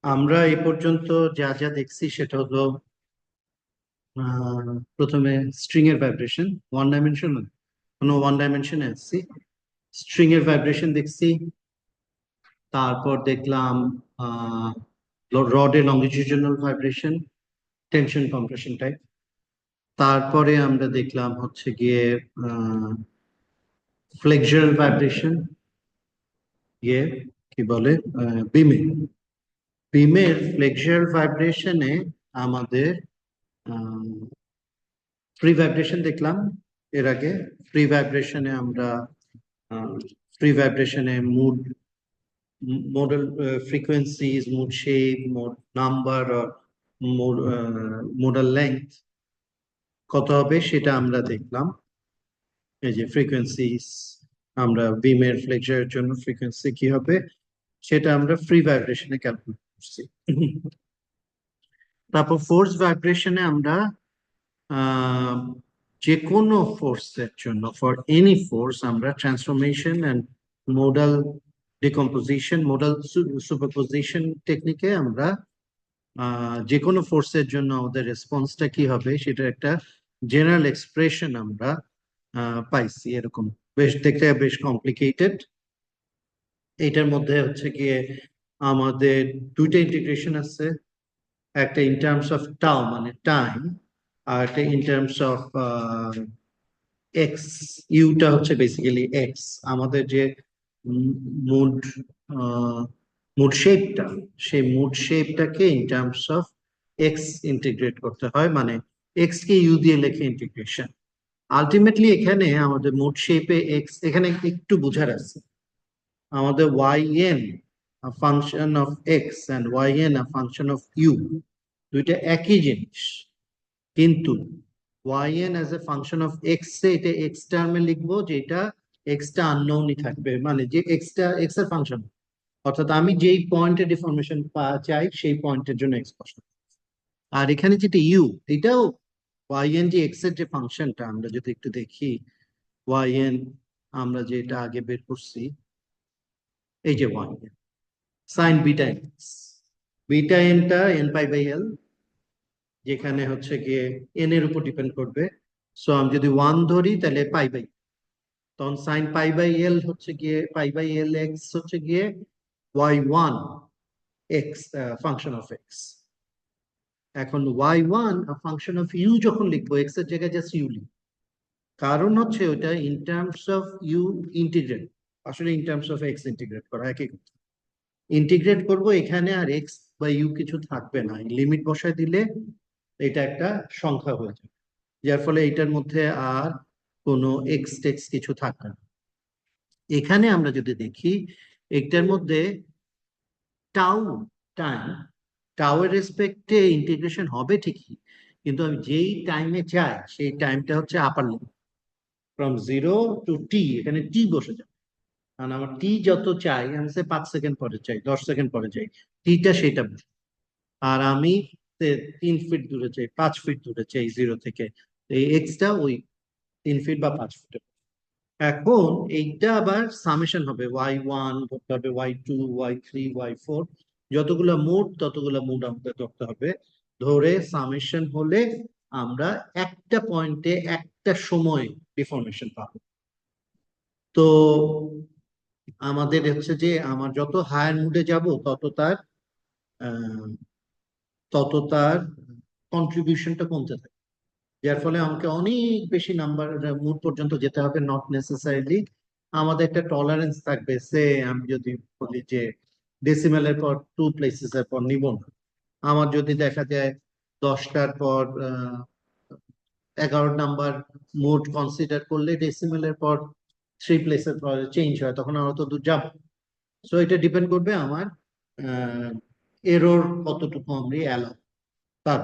আমরা এই পর্যন্ত যা যা দেখছি সেটা হলো প্রথমে স্ট্রিং এর ভাইব্রেশন, ওয়ান ডাইমেনশন, কোনো ওয়ান ডাইমেনশনে আসছি। স্ট্রিং এর ভাইব্রেশন দেখছি, তারপর দেখলাম রডের লংজিটিউডিনাল ভাইব্রেশন, টেনশন কম্প্রেশন টাইপ। তারপরে আমরা দেখলাম হচ্ছে গিয়ে ফ্লেক্সুরাল ভাইব্রেশন, ইয়ে কি বলে, বিমে বিমের ফ্লেক্সুরাল ভাইব্রেশনে আমাদের ফ্রি ভাইব্রেশন দেখলাম এর আগে। ফ্রি ভাইব্রেশনে আমরা ফ্রি ভাইব্রেশনে mode, modal frequencies, mode shape, mode number, or modal length কত হবে সেটা আমরা দেখলাম। এই যে ফ্রিকোয়েন্সিস, আমরা বিমের ফ্লেক্সারের জন্য ফ্রিকোয়েন্সি কি হবে সেটা আমরা ফ্রি ভাইব্রেশনে ক্যালকুলেট করছি। তারপর ফোর্স ভাইব্রেশনে আমরা আহ, যে কোনো ফোর্সের জন্য, ফর এনি ফোর্স, আমরা transformation and modal decomposition, modal superposition টেকনিকে আমরা যে কোনো ফোর্সের জন্য আমাদের রেসপন্সটা কি হবে সেটা একটা জেনারেল এক্সপ্রেশন আমরা পাইছি এরকম। বেশ দেখতে বেশ কমপ্লিকেটেড। এটার মধ্যে হচ্ছে গিয়ে আমাদের দুইটা ইন্টিগ্রেশন আছে, একটা ইন টার্মস অফ টাও মানে টাইম, আর একটা ইন টার্মস অফ এক্স। ইউটা হচ্ছে বেসিক্যালি এক্স, আমাদের যে মুড মুড শেপটা, সেই মুড শেপটাকে in terms of X integrate করতে হয়, মানে এক্স কে ইউ দিয়ে লেখে ইন্টিগ্রেশন। আলটিমেটলি এখানে আমাদের মুড শেপে এক্স, এখানে একটু বোঝার আছে। আমাদের y n function of x and y n function of u, দুইটা একই জিনিস, কিন্তু yn as a function of x এ এটা x টার্মে লিখবো, যেটা x টা আননোনই থাকবে, মানে যে x টা x এর ফাংশন, অর্থাৎ আমি যেই পয়েন্টে ডিফরমেশন চাই সেই পয়েন্টের জন্য x বসাবো। আর এখানে যেটা u, এটাও yn যে x এর যে ফাংশনটা, আমরা যদি একটু দেখি yn, আমরা যেটা আগে বের করছি, এই যে yn sine beta X, beta এনটা এন পাই বাই এল, যেখানে হচ্ছে গিয়ে এন এর উপর ডিপেন্ড করবে। সো আমি যদি ওয়ান ধরি তাহলে পাই বাই, তখন সাইন পাই বাই এল হচ্ছে গিয়ে পাই বাই এল এক্স হচ্ছে গিয়ে Y one X, function of X. এখন Y one function of U যখন লিখবো, এক্স এর জায়গায় জাস্ট ইউ লিখবো, কারণ হচ্ছে ওটা in terms of U integrate, আসলে in terms of X integrate করা একই কথা। ইন্টিগ্রেট করব এখানে, আর এক্স বা ইউ কিছু থাকবে না, লিমিট বসায় দিলে এটা একটা সংখ্যা হয়ে যাবে, যার ফলে এটার মধ্যে আর কোনো এক্স টেক্স কিছু থাকবে না। এখানে আমরা যদি দেখি একটার মধ্যে টাউ, টাইম, টাউ এর রেসপেক্টে ইন্টিগ্রেশন হবে ঠিকই, কিন্তু আমি যেই টাইমে চাই সেই টাইমটা হচ্ছে upper limit, from zero to T, এখানে টি বসে যাবে। কারণ আমার টি যত চাই, আমি সে 5 সেকেন্ড পরে চাই, 10 সেকেন্ড পরে চাই, টিটা সেটা বসে। আর আমি 3 ফিট দূরে চাই, 5 ফিট দূরে চাই জিরো থেকে, এই এক্সটা ওই 3 ফিট বা 5 ফিটে। এখন এইটা আবার সামেশন হবে, y1 ধরতে হবে, y2, y3, y4, যতগুলা মুড ততগুলা মুড আমাদের ধরতে হবে। ধরে সামেশন হলে আমরা একটা পয়েন্টে একটা সময় ডিফরমেশন পাবো। তো আমাদের হচ্ছে যে আমার যত হায়ার মুডে যাব আহ, তত তার কন্ট্রিবিউশনটা কমতে থাকে, যার ফলে আমাকে অনেক বেশি নাম্বার মুড পর্যন্ত যেতে হবে, নট নেসেসারিলি। আমাদের একটা টলারেন্স থাকবে, সে আমি যদি বলি যে ডেসিমেলের পর 2 প্লেসেস এর পর নিব না, আমার যদি দেখা যায় 10টার পর 11 নাম্বার মুড কনসিডার করলে ডেসিমেলের পর 3 প্লেসের পর চেঞ্জ হয়, তখন আমরা তো দূর যাবো। সো এটা ডিপেন্ড করবে আমার এরর কতটুকু আমি অ্যালাউ, তার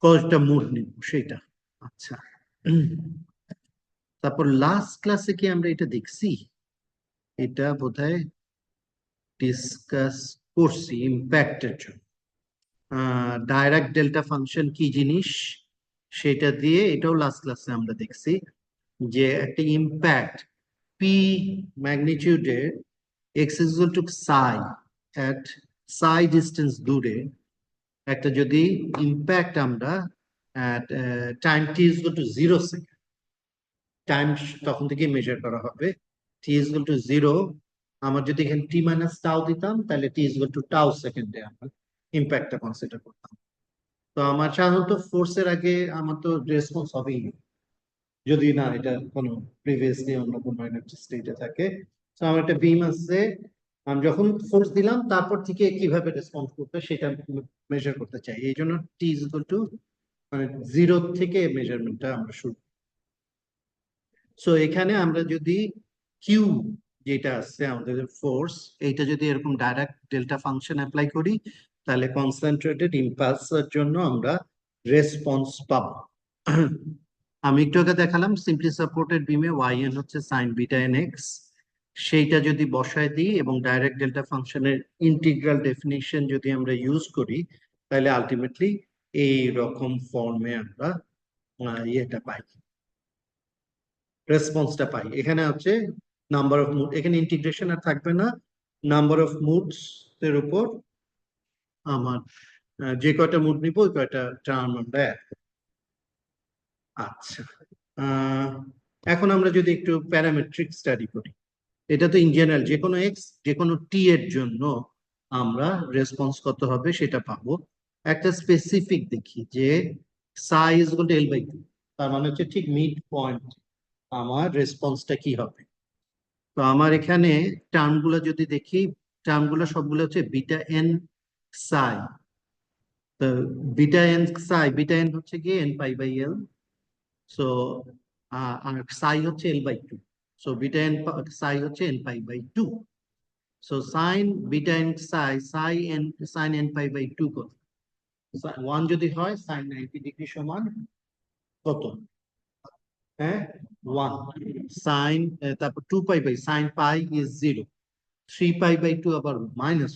কয়টা মুড নিব সেটা। আচ্ছা, তারপর লাস্ট ক্লাসে কি আমরা এটা দেখছি, এটা বোধহয় ডিসকাস করছি ইম্প্যাক্টের জন্য। ডাইরেক্ট ডেল্টা ফাংশন কি জিনিস সেটা দিয়ে এটাও লাস্ট ক্লাসে আমরা দেখছি, যে একটা ইম্প্যাক্ট পি ম্যাগনিটিউডে X is equal to psi at psi distance দূরে একটা যদি ইম্প্যাক্ট আমরা time T is to 0 second, time তখন থেকে মেজার করা হবে। টি ইজ টু 0, আমার যদি এখানে টি মাইনাস টাউ দিতাম তাহলে টি ইজ টু টাউ সেকেন্ডে আমরা ইম্প্যাক্টটা কনসিডার করতাম। তো আমার সাধারণত ফোর্সের আগে আমার তো রেসপন্স হবেই না, যদি না এটা কোনো প্রিভিয়াসলি অন্য কোনো একটা স্টেটে থাকে। তো আমার একটা বিম আছে, আমি যখন ফোর্স দিলাম তারপর থেকে কিভাবে রেসপন্স করতে সেটা মেজার করতে চাই, এই জন্য টি ইজ টু মানে 0 থেকে মেজারমেন্টটা আমরা শুরু। সো এখানে আমরা যদি কিউ যেটা আছে আমাদের ফোর্স, এইটা যদি এরকম ডাইরেক্ট ডেল্টা ফাংশন অ্যাপ্লাই করি তাহলে কনসেন্ট্রেটেড ইম্পালসের জন্য আমরা রেসপন্স পাবো। আমি একটু আগে দেখালাম সিম্পলি সাপোর্টেড বিমে ওয়াই এন হচ্ছে সাইন বিটা এন এক্স, সেইটা যদি বসায় দিই এবং ডাইরেক্ট ডেল্টা ফাংশনের ইন্টিগ্রাল ডেফিনিশন যদি আমরা ইউজ করি তাহলে আলটিমেটলি এই রকম ফর্মে আমরা ইয়েটা পাই, রেসপন্সটা পাই। এখানে হচ্ছে নাম্বার অফ মুড, এখানে ইন্টিগ্রেশন আর থাকবে না, নাম্বার অফ মুডস এর উপর আমার যে কয়টা মুড নিব ওই কয়টা টার্ম আমরা add করব। আচ্ছা, এখন আমরা যদি একটু প্যারামেট্রিক স্টাডি করি, এটা তো ইন জেনারেল যে কোনো এক্স যে কোনো টি এর জন্য আমরা রেসপন্স কত হবে সেটা পাবো। একটা স্পেসিফিক দেখি যে psi is equal to l by two, তার মানে হচ্ছে ঠিক মিড পয়েন্ট আমার রেসপন্সটা কি হবে। তো আমার এখানে টার্মগুলো যদি দেখি, টার্মগুলো সবগুলো হচ্ছে বিটা এন সাই। তো beta n psi, beta n হচ্ছে গিয়ে n pi by L, so আর সাই হচ্ছে L by two, so beta n psi হচ্ছে n pi by two. So sine beta n psi, sine n pi by two কত, 1 যদি হয় sign 90 degree সমান কত, হ্যাঁ 1 সাইন, তারপর 2 pi by sine pi is 0, 3 pi by 2 আবার minus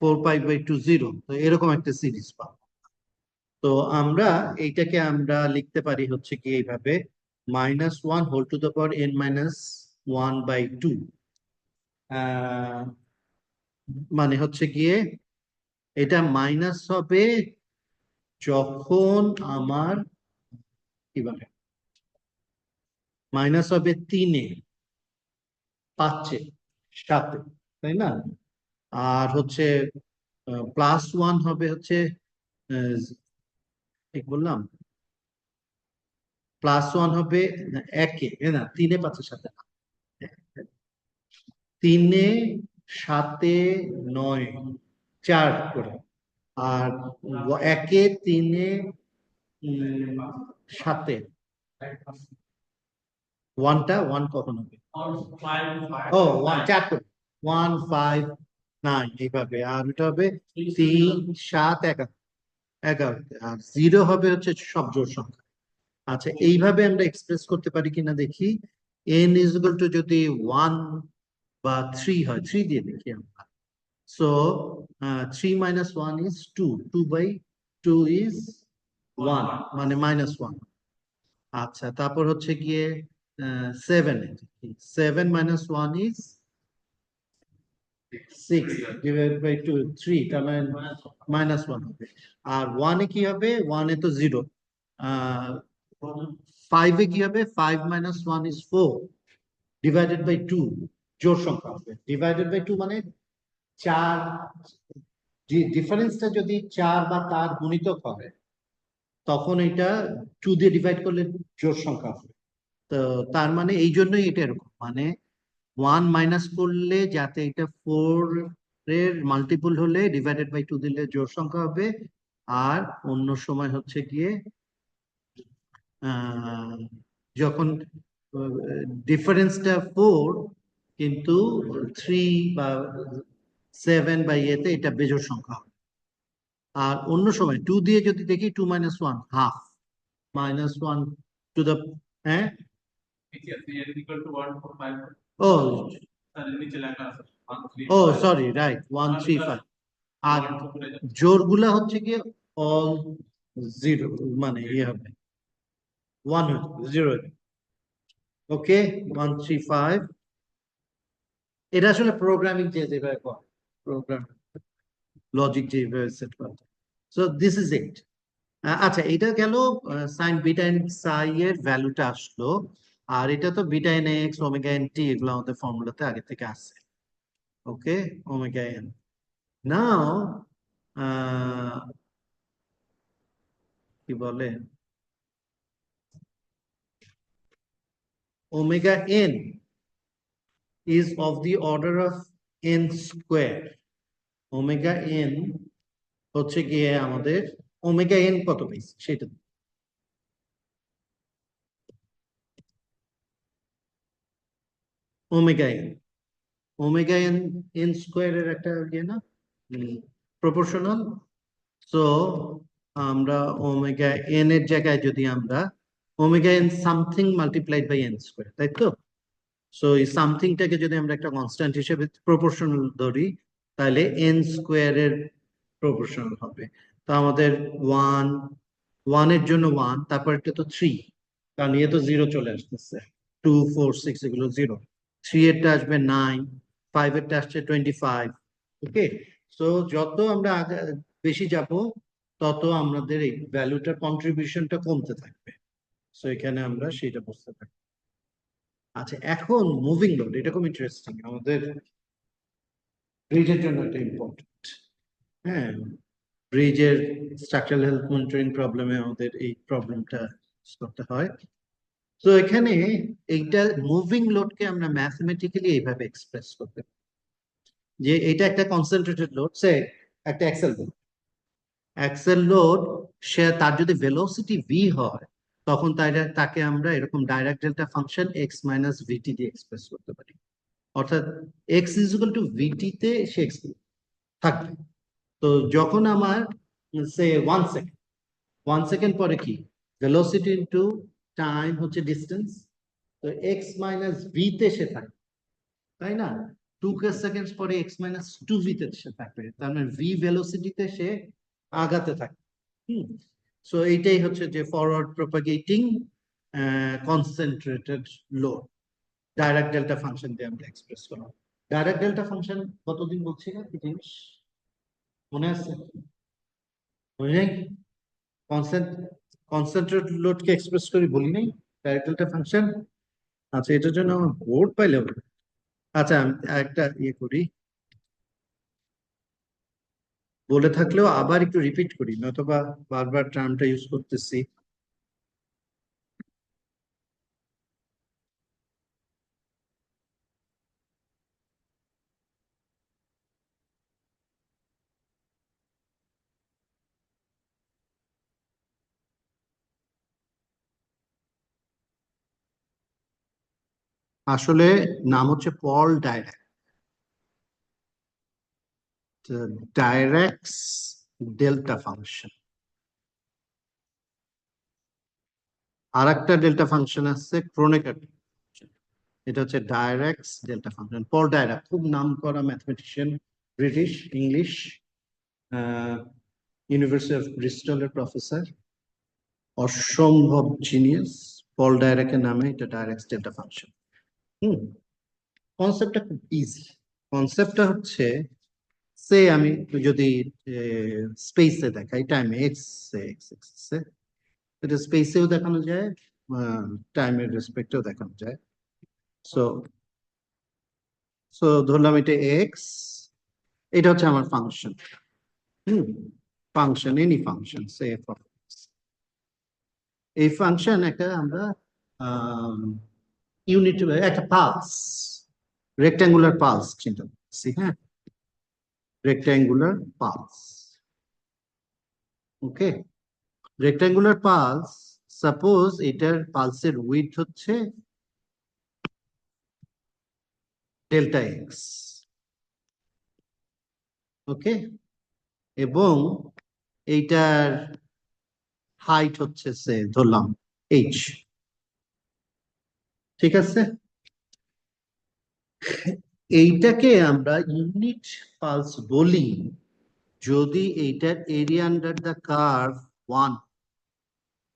4 pi by 2 0, তো এরকম একটা সিরিজ পাবো। তো আমরা এইটাকে আমরা লিখতে পারি হচ্ছে কি এইভাবে, -1 whole to the power n minus 1 by 2, মানে হচ্ছে গিয়ে এটা মাইনাস হবে যখন আমার কি বলে মাইনাস হবে 3-এ 5-এ 7-এ, তাই না? আর হচ্ছে +1 হবে হচ্ছে ঠিক বললাম, +1 হবে 1-এ, না 3-এ 5-এর সাথে, 3-এ 7-এ 9 4 করে, আর 1-এ 3-এ 7-এ, 1 কখন হবে, ও 1 4 করে 1 5 9 এইভাবে, আর এটা হবে 3 7 11, 11, আর 0 হবে হচ্ছে সব জোড় সংখ্যা। আচ্ছা, এইভাবে আমরা এক্সপ্রেস করতে পারি কিনা দেখি। n ইজ ইকুয়াল টু যদি 1 বা 3 হয়, 3 দিয়ে দেখি আমরা। So 3 minus 1 is 2, 2 by 2 is 1, মানে -1। আচ্ছা, তারপর হচ্ছে গিয়ে 7, 7 minus 1 is 6 divided by 2, 3, তার মানে -1 হবে। আর 1 এ কি হবে, 1 এ তো 0, 5 এ কি হবে, 5 minus 1 is 4 divided by 2, জোড় সংখ্যা হবে, divided by 2 মানে 4, ডিফারেন্সটা যদি 4 বা তার গুণিতক হয় তখন এটা 2 দিয়ে ডিভাইড করলে জোড় সংখ্যা হবে। তো তার মানে এই জন্যই এটা এরকম, মানে 1 মাইনাস করলে যাতে এটা 4 এর মাল্টিপল হলে ডিভাইডেড বাই 2 দিলে জোড় সংখ্যা হবে, আর অন্য সময় হচ্ছে গিয়ে যখন ডিফারেন্সটা 4 কিন্তু 3 বা 7 বা ইয়েতে এটা বেজোড় সংখ্যা হবে। আর অন্য সময় 2 দিয়ে যদি দেখি 2 minus 1 হাফ, -1 টু দ্য, হ্যাঁ ও ও সরি রাইট 1 3 5, আর জোড়গুলা হচ্ছে কি অল 0, মানে ইয়ে হবে 1 0, ওকে 1 3 5। এটা আসলে প্রোগ্রামিং যেভাবে করে প্রোগ্রাম লজিক যেভাবে সেট করা যায়। So this is it. আচ্ছা, এটা গেল সাইন বিটা এন্ড সাই এর ভ্যালুটা আসলো। আর এটা তো beta n x omega n টি এগুলো আমাদের ফর্মুলাতে আগে থেকে আছে। ওকে, ওমেগা এন। নাও কি বলে, omega n is of the order of n square. Omega n হচ্ছে গিয়ে আমাদের, ওমেগা এন কত পেয়েছি সেটা। Omega n, omega n, n স্কোয়ারের একটা ইয়ে না, প্রপোর্শনাল। সো আমরা ওমেগা এন এর জায়গায় যদি আমরা omega n something multiplied by n square, তাই তো? সো এই সামথিংটাকে যদি আমরা একটা কনস্ট্যান্ট হিসেবে প্রপোর্শনাল ধরি, তাহলে এন স্কোয়ারের প্রপোর্শনাল হবে। তো আমাদের ওয়ান, ওয়ানের জন্য ওয়ান, তারপর এটা তো থ্রি, কারণ ইয়ে তো জিরো চলে আসতেছে, টু ফোর সিক্স এগুলো জিরো। থ্রি এরটা আসবে নাইন, ফাইভ এরটা আসছে 25। ওকে, সো যত আমরা আগে বেশি যাব, তত আমাদের এই ভ্যালুটার কন্ট্রিবিউশনটা কমতে থাকবে। সো এখানে আমরা সেটা বুঝতে পারি। আচ্ছা, এখন মুভিং লোড, এটা খুব ইন্টারেস্টিং, আমাদের ব্রিজের জন্য এটা ইম্পর্টেন্ট। হ্যাঁ, ব্রিজের স্ট্রাকচারাল হেলথ মনিটরিং প্রবলেমে আমাদের এই প্রবলেমটা করতে হয়। তো এখানে এইটা মুভিং লোডকে আমরা ম্যাথমেটিক্যালি এইভাবে এক্সপ্রেস করতে পারি যে এটা একটা কনসেন্ট্রেটেড লোড, সে একটা axle load. Axle load, say তার যদি ভেলোসিটি ভি হয়, তখন তাকে আমরা এরকম Dirac delta function x minus v t দিয়ে এক্সপ্রেস করতে পারি। অর্থাৎ x is equal to v t তে সে থাকবে। তো যখন আমার সে 1 সেকেন্ড, 1 সেকেন্ড পরে কি, ভেলোসিটি ইন্টু টাইম হচ্ছে ডিস্টেন্স, তো এক্স মাইনাস ভি তে সে থাকবে, তাই না? 2 সেকেন্ডস পরে এক্স মাইনাস টু ভি তে সে থাকবে, তার মানে ভি ভেলোসিটিতে সে আগাতে থাকবে। হুম, সো এইটাই হচ্ছে যে forward propagating concentrated load, Dirac delta function দিয়ে আমরা এক্সপ্রেস করলাম। ডাইরেক্ট ডেল্টা ফাংশন কতদিন বলছি না কি জিনিস মনে আছে? মনে নেই? কনসেন্ট্রেট লোডকে এক্সপ্রেস করি বলি নাই, ডাইরেক্ট ডেল্টা ফাংশন। আচ্ছা, এটার জন্য আমার বোর্ড পাইলে হবে। আচ্ছা, আমি একটা ইয়ে করি, বলে থাকলেও আবার একটু রিপিট করি, নয়তোবা বারবার টার্মটা ইউজ করতেছি। আসলে নাম হচ্ছে পল ডাইরাক, ডাইরাকস ডেল্টা ফাংশন। আর একটা ডেল্টা ফাংশন আছে ক্রোনেকার, এটা হচ্ছে ডাইরাকস ডেল্টা ফাংশন। পল ডাইরাক খুব নাম করা mathematician, British, English, university of ব্রিস্টলের প্রফেসর, অসম্ভব জিনিয়াস। পল ডাইরাকের নামে এটা ডাইরাকস ডেল্টা ফাংশন। হুম, কনসেপ্টটা খুব ইজি। কনসেপ্টটা হচ্ছে, সে আমি যদি স্পেসে দেখাই, টাইমে এক্স এক্স এক্স, এটা স্পেসেও দেখানো যায়, টাইমের রেসপেক্টেও দেখানো যায়। সো সো ধরলাম এটা এক্স, এটা হচ্ছে আমার function. Hmm, function, any function say F of x. এই ফাংশন একটা আমরা ইউনিট, একটা পালস, রেক্টাঙ্গুলার পালস চিন্তা করছি। হ্যাঁ, রেক্টাঙ্গুলার পালস। ওকে, রেক্টাঙ্গুলার পালস, সাপোজ এটার পালসের উইডথ হচ্ছে ডেল্টা এক্স। ওকে, এবং এইটার হাইট হচ্ছে সে ধরলাম এইচ। ঠিক আছে, এইটাকে আমরা ইউনিট পালস বলি যদি এইটার এরিয়া আন্ডার দ্য কার্ভ 1,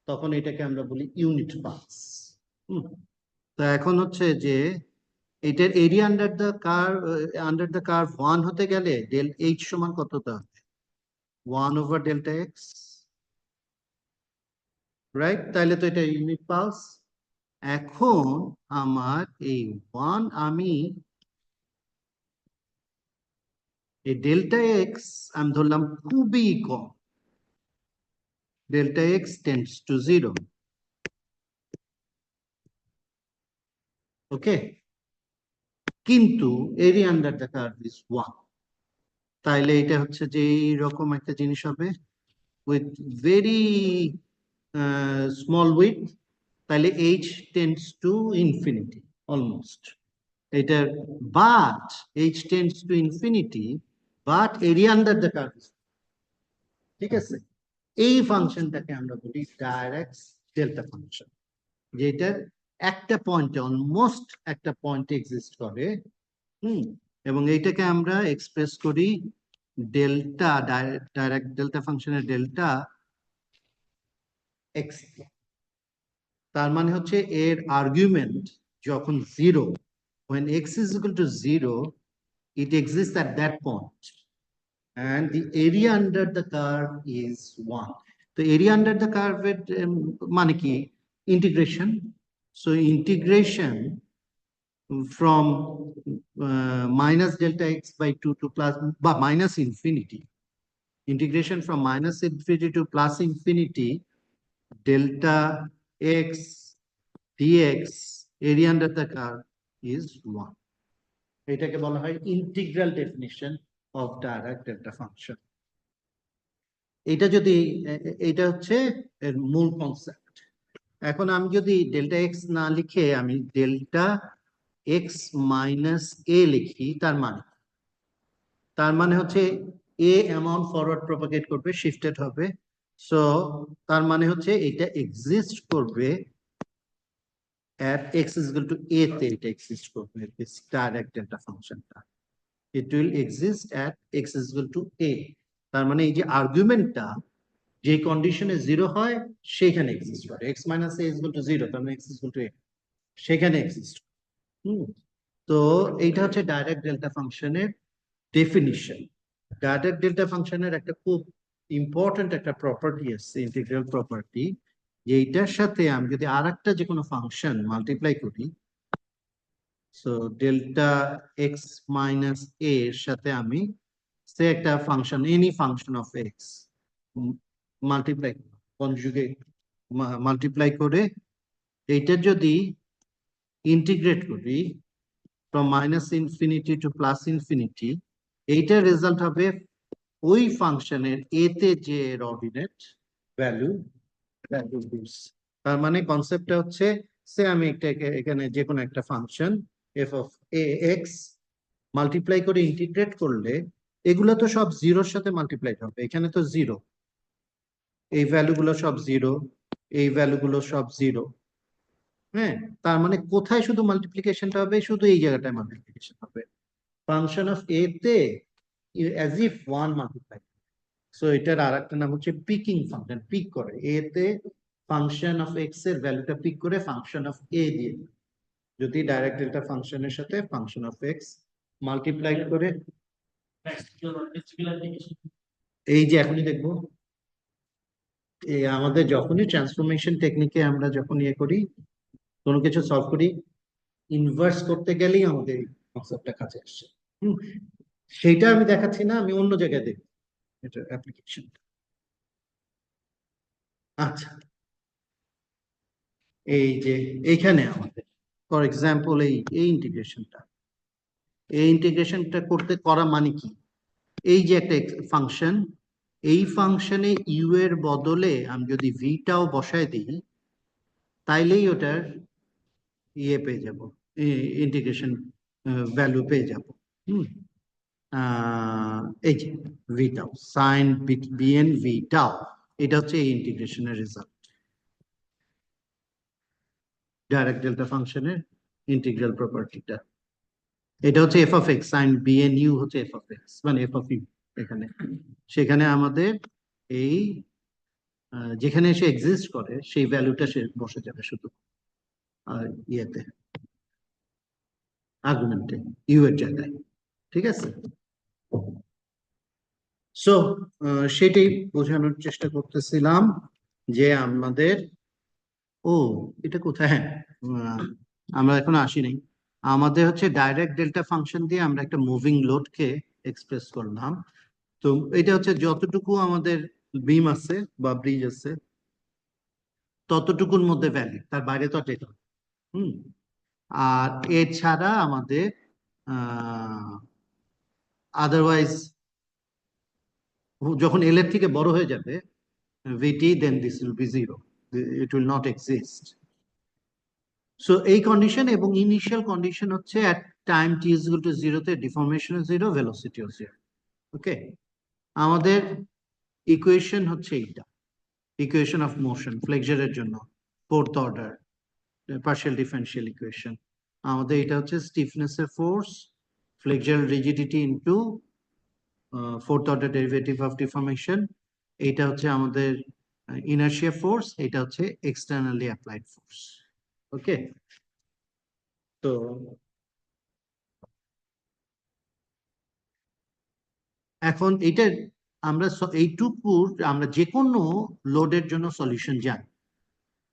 তখন এটাকে আমরা বলি ইউনিট পালস। তো এখন হচ্ছে যে এটার এরিয়া আন্ডার দ্য কার্ভ 1 হতে গেলে ডেল এইচ সমান কত হতে হবে? 1/Δx, right? তাহলে তো এটা ইউনিট পালস। এখন আমার এই 1 আমি এই Δx আমি ধরলাম খুবই কম, Δx টেন্ডস টু 0, ওকে, কিন্তু area under the curve is 1। তাইলে এটা হচ্ছে যে এইরকম একটা জিনিস হবে উইথ ভেরি স্মল উইথ, তাহলে h tends to infinity almost এটার, but h tends to infinity, but area under the curve, ঠিক আছে? এই ফাংশনটাকে আমরা বলি ডাইরেক্ট ডেল্টা ফাংশন, যেটার একটা পয়েন্টে অলমোস্ট একটা পয়েন্টে এক্সিস্ট করে। এবং এইটাকে আমরা এক্সপ্রেস করি ডেল্টা, ডাইরেক্ট ডেল্টা ফাংশনের ডেল্টা এক্স। তার মানে হচ্ছে এর আর্গুমেন্ট যখন 0, when x is equal to 0, it exists at that point and the area under the curve is 1. তো area under the curve এর মানে কি? Integration. So integration from minus delta x by 2 to plus বা minus infinity, integration from minus infinity to plus infinity delta x dx area under the curve is 1. এটাকে বলা হয় integral definition of direct delta function. এটা যদি এটা হচ্ছে এর মূল কনসেপ্ট। এখন আমি যদি ডেল্টা এক্স না লিখে আমি ডেল্টা এক্স মাইনাস এ লিখি, তার মানে হচ্ছে এ অ্যামাউন্ট ফরওয়ার্ড প্রপাগেট করবে, শিফটেড হবে। সো তার মানে হচ্ছে এটা এক্সিস্ট করবে at x is equal to a তে, এটা এক্সিস্ট করবে দিস ডাইরেক্ট ডেল্টা ফাংশনটা। it will exist at x is equal to a। তার মানে এই যে আর্গুমেন্টটা যে কন্ডিশনে 0 হয় সেখানে এক্সিস্ট করে, x minus a is equal to 0, তার মানে x is equal to a, সেখানে এক্সিস্ট। তো এইটা হচ্ছে ডাইরেক্ট ডেল্টা ফাংশনের ডেফিনিশন। ডাইরেক্ট ডেল্টা ফাংশনের একটা খুব ইম্পর্টেন্ট একটা প্রপার্টি আছে, ইন্টিগ্রাল প্রপার্টি, যে এইটার সাথে আমি যদি আর একটা যে কোনো ফাংশন মাল্টিপ্লাই করি, সো ডেল্টা এক্স মাইনাস এ এর সাথে আমি সে একটা function, any function of x multiply, conjugate multiply করে এইটা যদি ইন্টিগ্রেট করি from minus infinity to plus infinity, এইটার রেজাল্ট হবে ওই ফাংশনের এ তে যে অর্ডিনেট ভ্যালু, তার মানে কনসেপ্টটা হচ্ছে সে আমি একটা এখানে যে কোনো একটা function F of A x multiply করে ইন্টিগ্রেট করলে এগুলো তো সব জিরোর সাথে মাল্টিপ্লাই হবে, এখানে তো 0, এই ভ্যালুগুলো সব 0, এই ভ্যালুগুলো সব 0। হ্যাঁ, তার মানে কোথায় শুধু মাল্টিপ্লিকেশনটা হবে? শুধু এই জায়গাটায় মাল্টিপ্লিকেশন হবে ফাংশন অফ এ তে, as if 1 মাল্টিপ্লাই। সো এটার আর একটা নাম হচ্ছে পিকিং ফাংশন, পিক করে এ তে ফাংশন অফ এক্স এর ভ্যালুটা পিক করে ফাংশন অফ এ দিয়ে, যদি ডাইরেক্ট ডেল্টা ফাংশনের সাথে ফাংশন অফ এক্স মাল্টিপ্লাই করে। এই যে এখনই দেখবো, এই আমাদের যখনই ট্রান্সফরমেশন টেকনিকে আমরা যখন ইয়ে করি, কোনো কিছু সলভ করি, ইনভার্স করতে গেলেই আমাদের কনসেপ্টটা কাছে আসছে। সেইটা আমি দেখাচ্ছি না, আমি অন্য জায়গায় দেখব এটা অ্যাপ্লিকেশন। আচ্ছা, এই যে এইখানে আমাদের ফর এক্সাম্পল এই ইন্টিগ্রেশনটা করতে করা মানে কি? এই যে একটা ফাংশন, এই ফাংশনে ইউ এর বদলে আমি যদি ভিটাও বসায় দিই, তাইলেই ওটার ইয়ে পেয়ে যাব, ইন্টিগ্রেশন ভ্যালু পেয়ে যাব। এই যে ভিটাও সাইন বিএন ভিটাও, এটা হচ্ছে এই ইন্টিগ্রেশনের রেজাল্ট, ডাইরেক্ট ডেল্টা ফাংশনের ইন্টিগ্রাল প্রপার্টিটা। এটা হচ্ছে f of x, sine b n u হচ্ছে এফ অফ এক্স, মানে এফ অফ ইউ এখানে। সেখানে আমাদের এই যেখানে সে এক্সিস্ট করে সেই ভ্যালুটা সে বসে যাবে শুধু ইয়েতে, আর্গুমেন্টে ইউ এর জায়গায়, ঠিক আছে? সো সেটাই বোঝানোর চেষ্টা করতেছিলাম যে আমাদের, ও এটা কোথায়, হ্যাঁ, আমরা এখন আসি নাই। আমাদের হচ্ছে ডাইরেক্ট ডেল্টা ফাংশন দিয়ে আমরা একটা মুভিং লোডকে এক্সপ্রেস করলাম। তো এটা হচ্ছে যতটুকু আমাদের বিম আছে বা ব্রিজ আছে ততটুকুর মধ্যে ভ্যালিড, তার বাইরে তো ডেটা। হুম। আর এছাড়া আমাদের আদারওয়াইজ যখন এল এর থেকে বড় হয়ে যাবে v t, then this will be zero, it will not exist. So এই কন্ডিশন এবং ইনিশিয়াল কন্ডিশন হচ্ছে at time T is equal to জিরোতে ডিফরমেশন জিরো, ভেলোসিটিও জিরো। ওকে, আমাদের ইকুয়েশন হচ্ছে এইটা, ইকুয়েশন অফ মোশন ফ্লেক্সারের জন্য fourth order partial differential equation. আমাদের এটা হচ্ছে স্টিফনেস এর force, flexural rigidity into fourth order derivative of deformation. এটা হচ্ছে আমাদের ইনার্শিয়া ফোর্স, এটা হচ্ছে এক্সটার্নালি অ্যাপ্লাইড ফোর্স। ওকে, তো এখন এটা আমরা এইটুকুর আমরা যে কোনো লোডের জন্য সলিউশন জানি।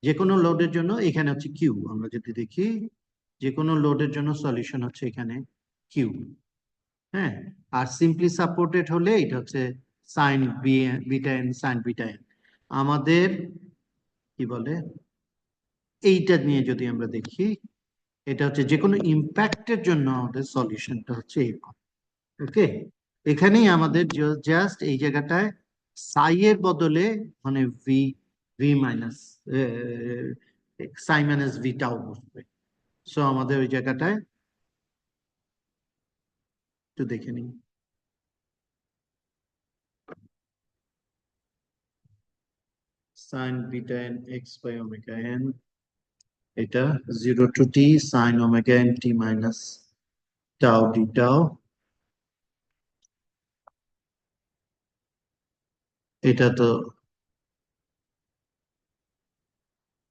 যে কোনো লোডের জন্য এখানে হচ্ছে কিউ, আমরা যদি দেখি যে কোনো লোডের জন্য সলিউশন হচ্ছে এখানে কিউ। হ্যাঁ, আর সিম্পলি সাপোর্টেড হলে এটা হচ্ছে sign beta N, sign beta N. আমাদের কি বলে, এইটা নিয়ে যদি আমরা দেখি, এটা হচ্ছে যে কোনো ইম্প্যাক্টের জন্য আমাদের সলিউশনটা হচ্ছে এরকম। ওকে, এখানেই আমাদের জাস্ট এই জায়গাটায় সাই এর বদলে মানে v, v minus psi minus v tau বসবে। সো আমাদের ওই জায়গাটায় একটু দেখে নিই। Sine beta n x by omega n, এটা 0 to t sine omega n t minus tau d tau. এটা তো,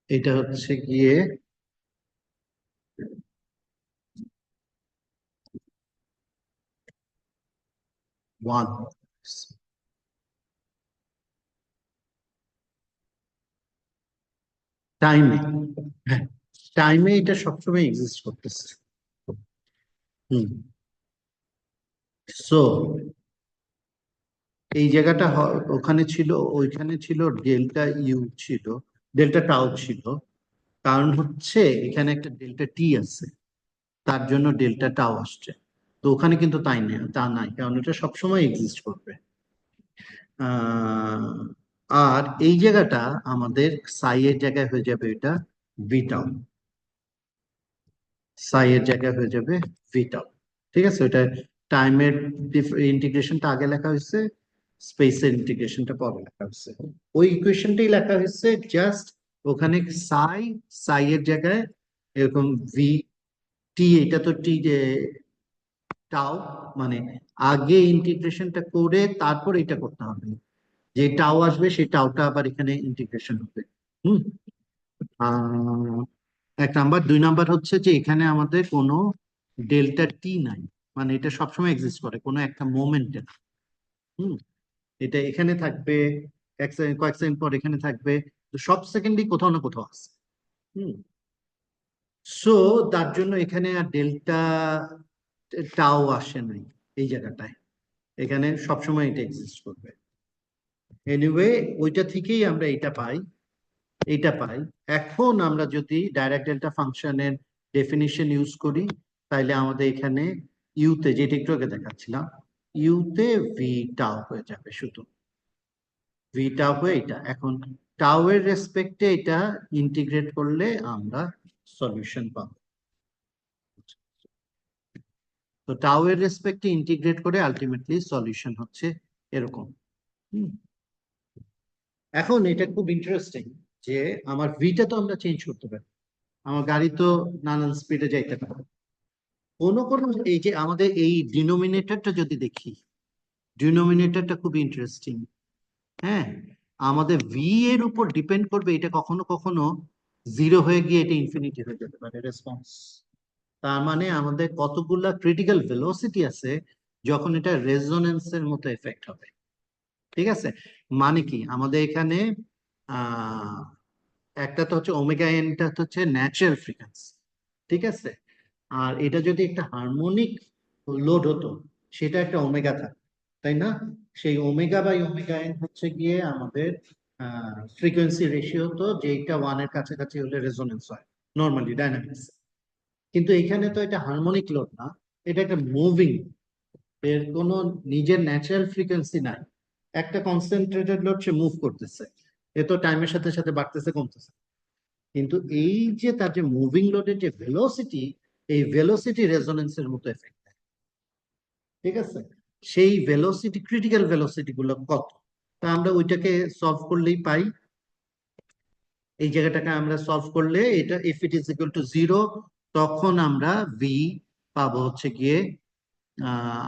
এটা হচ্ছে গিয়ে 1 টাইমে। হ্যাঁ, টাইমে এটা সবসময় এক্সিস্ট করতেছে। হুম। সো এই জায়গাটা ওখানে ছিল, ওইখানে ছিল ডেল্টা ইউ ছিল, ডেল্টা টাও ছিল। কারণ হচ্ছে এখানে একটা ডেল্টা টি আছে, তার জন্য ডেল্টা টাও আসছে। তো ওখানে কিন্তু তাই নেই, তা নাই, কারণ এটা সবসময় এক্সিস্ট করবে। আহ, আর এই জায়গাটা আমাদের সাই এর জায়গায় হয়ে যাবে এটা ভিটাও, সাই এর জায়গায় হয়ে যাবে ভিটাও। ঠিক আছে, ওটা টাইমের ইন্টিগ্রেশনটা আগে লেখা হয়েছে, স্পেসের ইন্টিগ্রেশনটা পরে লেখা হয়েছে। ওই ইকুয়েশনটাই লেখা হয়েছে, জাস্ট ওখানে সাই, সাই এর জায়গায় এরকম ভি টি, এটা তো টি টাও, মানে আগে ইন্টিগ্রেশনটা করে তারপর এটা করতে হবে, যে টাও আসবে সেই টাওটা আবার এখানে ইন্টিগ্রেশন হবে। হুম। আহ, এক নাম্বার, দুই নাম্বার হচ্ছে যে এখানে আমাদের কোনো ডেল্টা টি নাই, মানে এটা সবসময় এক্সিস্ট করে কোনো একটা মোমেন্টে। হুম। এটা এখানে থাকবে, এক সেকেন্ড কয়েক সেকেন্ড পর এখানে থাকবে, তো সব সেকেন্ডই কোথাও না কোথাও আছে। হুম। সো তার জন্য এখানে আর ডেল্টা টাও আসে নাই এই জায়গাটায়, এখানে সবসময় এটা এক্সিস্ট করবে। এনিওয়ে, ওইটা থেকেই আমরা এটা পাই, এটা পাই। এখন আমরা যদি ডাইরেক্ট ডেল্টা ফাংশনের ডেফিনিশন ইউজ করি, তাইলে আমাদের এখানে ইউতে, যেটা একটু আগে দেখাচ্ছিলাম, ইউতে ভি টাও হয়ে যাবে শুধু, ভি টাও হয়ে এটা এখন টাও এর রেসপেক্টে এটা ইন্টিগ্রেট করলে আমরা সলিউশন পাবো। তো টাও এর রেসপেক্টে ইন্টিগ্রেট করে আলটিমেটলি সলিউশন হচ্ছে এরকম। হুম। এখন এটা খুব ইন্টারেস্টিং যে আমার ভিটা তো আমরা চেঞ্জ করতে পারি, আমার গাড়ি তো নানান স্পিডে যাইতে পারে। কোনো কোনো, এই যে আমাদের এই ডিনোমিনেটরটা যদি দেখি, ডিনোমিনেটরটা খুব ইন্টারেস্টিং। হ্যাঁ, আমাদের ভি এর উপর ডিপেন্ড করবে, এটা কখনো কখনো জিরো হয়ে গিয়ে এটা ইনফিনিটি হয়ে যেতে পারে রেসপন্স। তার মানে আমাদের কতগুলা ক্রিটিক্যাল ভেলোসিটি আছে যখন এটা রেজোনেন্সের মতো এফেক্ট হবে। ঠিক আছে, মানে কি আমাদের এখানে আহ একটা তো হচ্ছে ওমেগা এনটা হচ্ছে ন্যাচারাল ফ্রিকোয়েন্সি, ঠিক আছে, আর এটা যদি একটা হারমোনিক লোড হতো সেটা একটা ওমেগা থাকে, তাই না? সেই ওমেগা বাই ওমেগা এন হচ্ছে গিয়ে আমাদের ফ্রিকোয়েন্সি রেশিও, তো যেটা ওয়ানের কাছাকাছি হলে রেজোনেন্স হয় নর্মালি ডাইনামিক্স। কিন্তু এখানে তো এটা হারমোনিক লোড না, এটা একটা মুভিং, এর কোনো নিজের ন্যাচারাল ফ্রিকোয়েন্সি নাই, একটা কনসেন্ট্রেটেড লোড সে মুভ করতেছে, এ তো টাইমের সাথে সাথে বাড়তেছে কমতেছে। কিন্তু এই যে তার যে মুভিং লোডের যে ভেলোসিটি, এই ভেলোসিটি রেজোনেন্সের মতো এফেক্ট, ঠিক আছে? সেই ভেলোসিটি, ক্রিটিক্যাল ভেলোসিটি গুলো কত, তা আমরা ওইটাকে সলভ করলেই পাই। এই জায়গাটাকে আমরা সলভ করলে এটা if it is equal two zero, তখন আমরা ভি পাবো হচ্ছে গিয়ে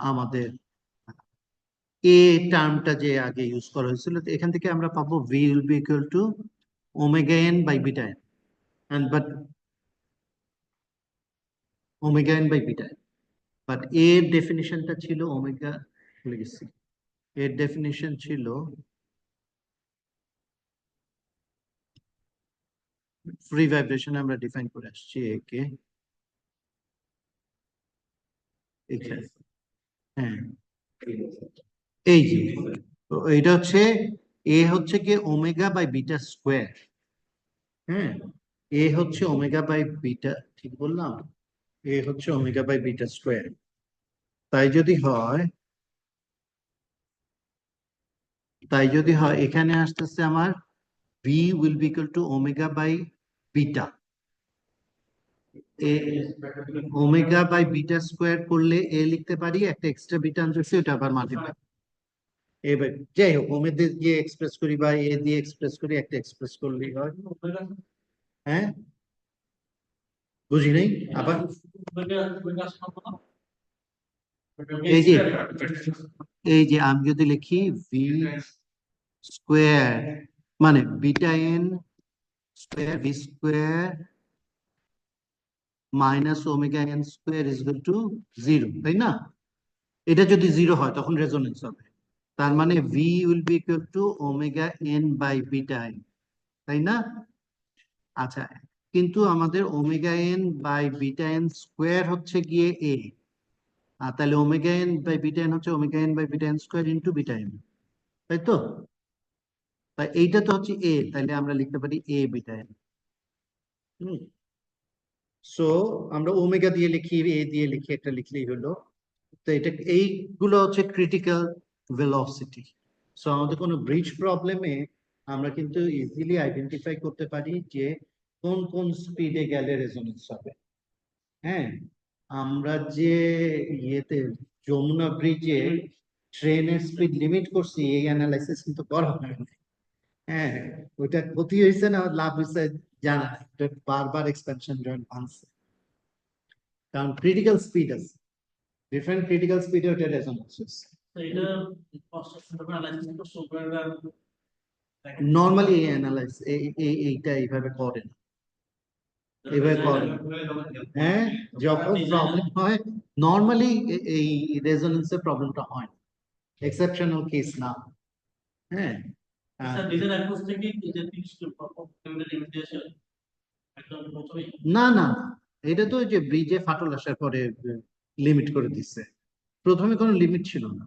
আমাদের এ টার্মটা যে আগে ইউজ করা হয়েছিল, তো এখান থেকে আমরা পাবো v will be equal to omega n by beta n, and but omega n by beta n, but এর ডেফিনিশনটা ছিল ওমেগা, ভুলে গেছি, এর ডেফিনিশন ছিল ফ্রি ভাইব্রেশন, আমরা ডিফাইন করে আসছি একে এখানে। হ্যাঁ, এই যে, তো এটা হচ্ছে এ হচ্ছে কি ওমেগা বাই বিটা স্কোয়ার। হ্যাঁ, এ হচ্ছে ওমেগা বাই বিটা, ঠিক বললাম? এ হচ্ছে ওমেগা বাই বিটা স্কোয়ার। তাই যদি হয়, তাই যদি হয় এখানে আসতেছে আমার v will be equal to omega by beta, এ ওমেগা বাই বিটা স্কোয়ার করলে এ লিখতে পারি, একটা এক্সট্রা বিটা আনতেছি ওটা আবার মাল্টিপ্লাই, এবার যাই হোক ওমেগা দিয়ে এক্সপ্রেস করি বা এ দিয়ে এক্সপ্রেস করি, একটা এক্সপ্রেস করলেই হয়। হ্যাঁ, বুঝি নাই আবার। এই যে, এই যে আমি যদি লিখি ভি স্কোয়ার মানে beta n square, V square minus omega N square is equal two zero, তাই না? এটা যদি জিরো হয় তখন রেজোনেন্স হবে, তার মানে v will be equal to omega n by beta n, তাই না? আচ্ছা, কিন্তু আমাদের omega n by beta n square হচ্ছে গিয়ে এ, আর তাহলে omega n by beta n হচ্ছে omega n by beta n square into beta n, তাই তো? তাই এইটা তো হচ্ছে এ, তাহলে আমরা লিখতে পারি এ বিটা এন। সো আমরা ওমেগা দিয়ে লিখি, এ দিয়ে লিখি, একটা লিখলেই হলো। তো এটা এইগুলো হচ্ছে ক্রিটিক্যাল ভেলোসিটি। সো আমাদের কোনো ব্রিজ প্রবলেমে আমরা কিন্তু ইজিলি আইডেন্টিফাই করতে পারি যে কোন কোন স্পিডে গেলে রেজোনেন্স হবে। হ্যাঁ, আমরা যে ইয়েতে যমুনা ব্রিজে ট্রেনের স্পিড লিমিট করছি, এই অ্যানালাইসিস কিন্তু করা হয় না। হ্যাঁ, ওইটা ক্ষতি হয়েছে না লাভ হয়েছে জানা নাই, ওটা বারবার এক্সপেনশন জয়েন্ট ভাঙছে, কারণ ক্রিটিক্যাল স্পিড আছে, ডিফারেন্ট ক্রিটিক্যাল স্পিডে ওটা রেজোনেন্স হচ্ছে। নর্মালি অ্যানালাইজ এইটা এইভাবে করে না, এইভাবে করে না। হ্যাঁ, যখন প্রবলেম হয় নর্মালি এই রেজোনেন্সের প্রবলেমটা হয় না, এক্সেপশনাল কেস না। হ্যাঁ, না না, এটা তো ওই যে ব্রিজে ফাটল আসার পরে লিমিট করে দিচ্ছে, প্রথমে কোনো লিমিট ছিল না।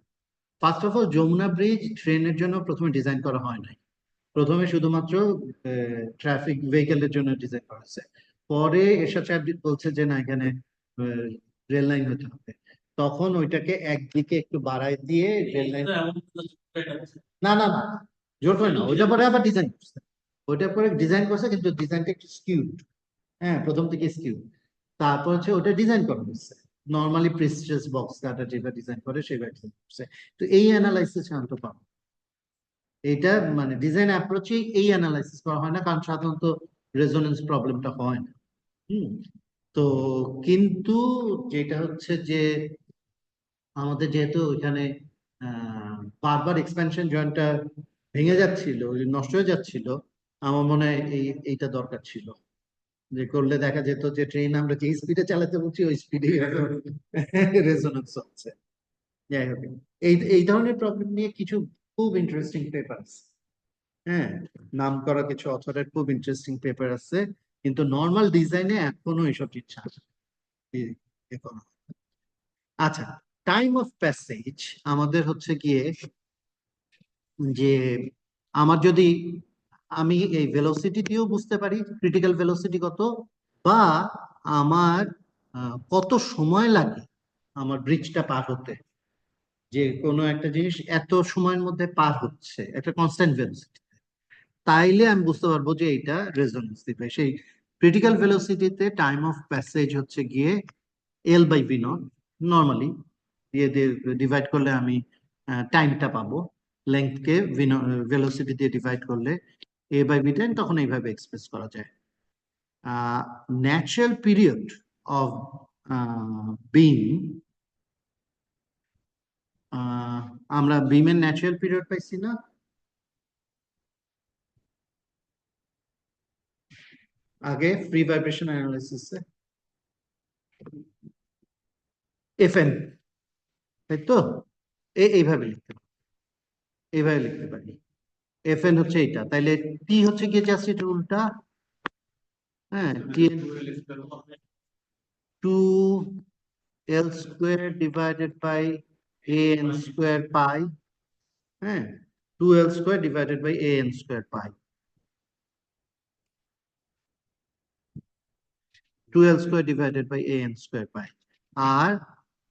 First of all Jamuna bridge ট্রেনের জন্য প্রথমে ডিজাইন করা হয় নাই, প্রথমে শুধুমাত্র ট্রাফিক ভেহিকেলের জন্য ডিজাইন করা হয়েছে। পরে এরশাদ সাহেব বলছে যে না, এখানে রেল লাইন হতে হবে, তখন ওইটাকে একদিকে একটু বাড়ায় দিয়ে রেল লাইন, না না না, জোর করে না, ওইটা পরে আবার ডিজাইন করছে, ওইটা পরে ডিজাইন করছে কিন্তু ডিজাইনটা একটু স্কিউড। হ্যাঁ, প্রথম থেকে স্কিউ, তারপর হচ্ছে ওটা ডিজাইন করা হচ্ছে নর্মালি প্রিস্টিজিয়াস বক্স কাটা যেটা ডিজাইন করে সেটা ডিজাইন করছে। তো এই অ্যানালাইসিস শান্ত পাবো, এটা মানে ডিজাইন অ্যাপ্রোচে এই অ্যানালাইসিস করা হয় না, কারণ সাধারণত রেজোনেন্স প্রবলেমটা হয় না। হুম, তো কিন্তু যেটা হচ্ছে যে আমাদের যেহেতু ওইখানে বারবার এক্সপ্যানশন জয়েন্টটা ভেঙে যাচ্ছিল, নষ্ট হয়ে যাচ্ছিল, আমার মনে হয় এইটা দরকার ছিল, যে করলে দেখা যেত যে ট্রেন আমরা যে স্পিডে চালাতে বলছি ওই স্পিডে রেজোনেন্স হচ্ছে। যাই হোক, এই এই ধরনের প্রবলেম নিয়ে কিছু খুব ইন্টারেস্টিং পেপার আছে। হ্যাঁ, নাম করা কিছু অথরের খুব ইন্টারেস্টিং পেপার আছে, কিন্তু নর্মাল ডিজাইনে এখনো এইসব জিনিস আসে এখনো। আচ্ছা, টাইম অফ প্যাসেজ আমাদের হচ্ছে গিয়ে যে আমার যদি আমি এই ভেলোসিটি দিয়েও বুঝতে পারি ক্রিটিক্যাল ভেলোসিটি কত, বা আমার কত সময় লাগে আমার ব্রিজটা পার হতে, যে কোনো একটা জিনিস এত সময়ের মধ্যে পার হচ্ছে একটা কনস্ট্যান্ট ভেলোসিটি, তাইলে আমি বুঝতে পারবো যে এইটা রেজোনেন্স দিবে। সেই ক্রিটিক্যাল ভেলোসিটিতে টাইম অফ প্যাসেজ হচ্ছে গিয়ে l by v naught, normally দিয়ে দিয়ে ডিভাইড করলে আমি টাইমটা পাবো, লেংথকে ভেলোসিটি দিয়ে ডিভাইড করলে এ বাই বি টাইম, তখন এইভাবে এক্সপ্রেস করা যায়। ন্যাচারাল পিরিয়ড অফ বিম, আমরা বিমের ন্যাচারাল পিরিয়ড পাইছি না? আগে ফ্রি ভাইব্রেশন অ্যানালাইসিসে এফ এন, তাই তো? এইভাবে লিখতে পারি, এইভাবে লিখতে পারি। এফ এন হচ্ছে এইটা, তাইলে টি হচ্ছে গিয়ে জাস্ট এটা উল্টা। হ্যাঁ, t two l square divided by a n square pi. হ্যাঁ, two l square divided by a n square pi, two l square divided by a n square pi. আর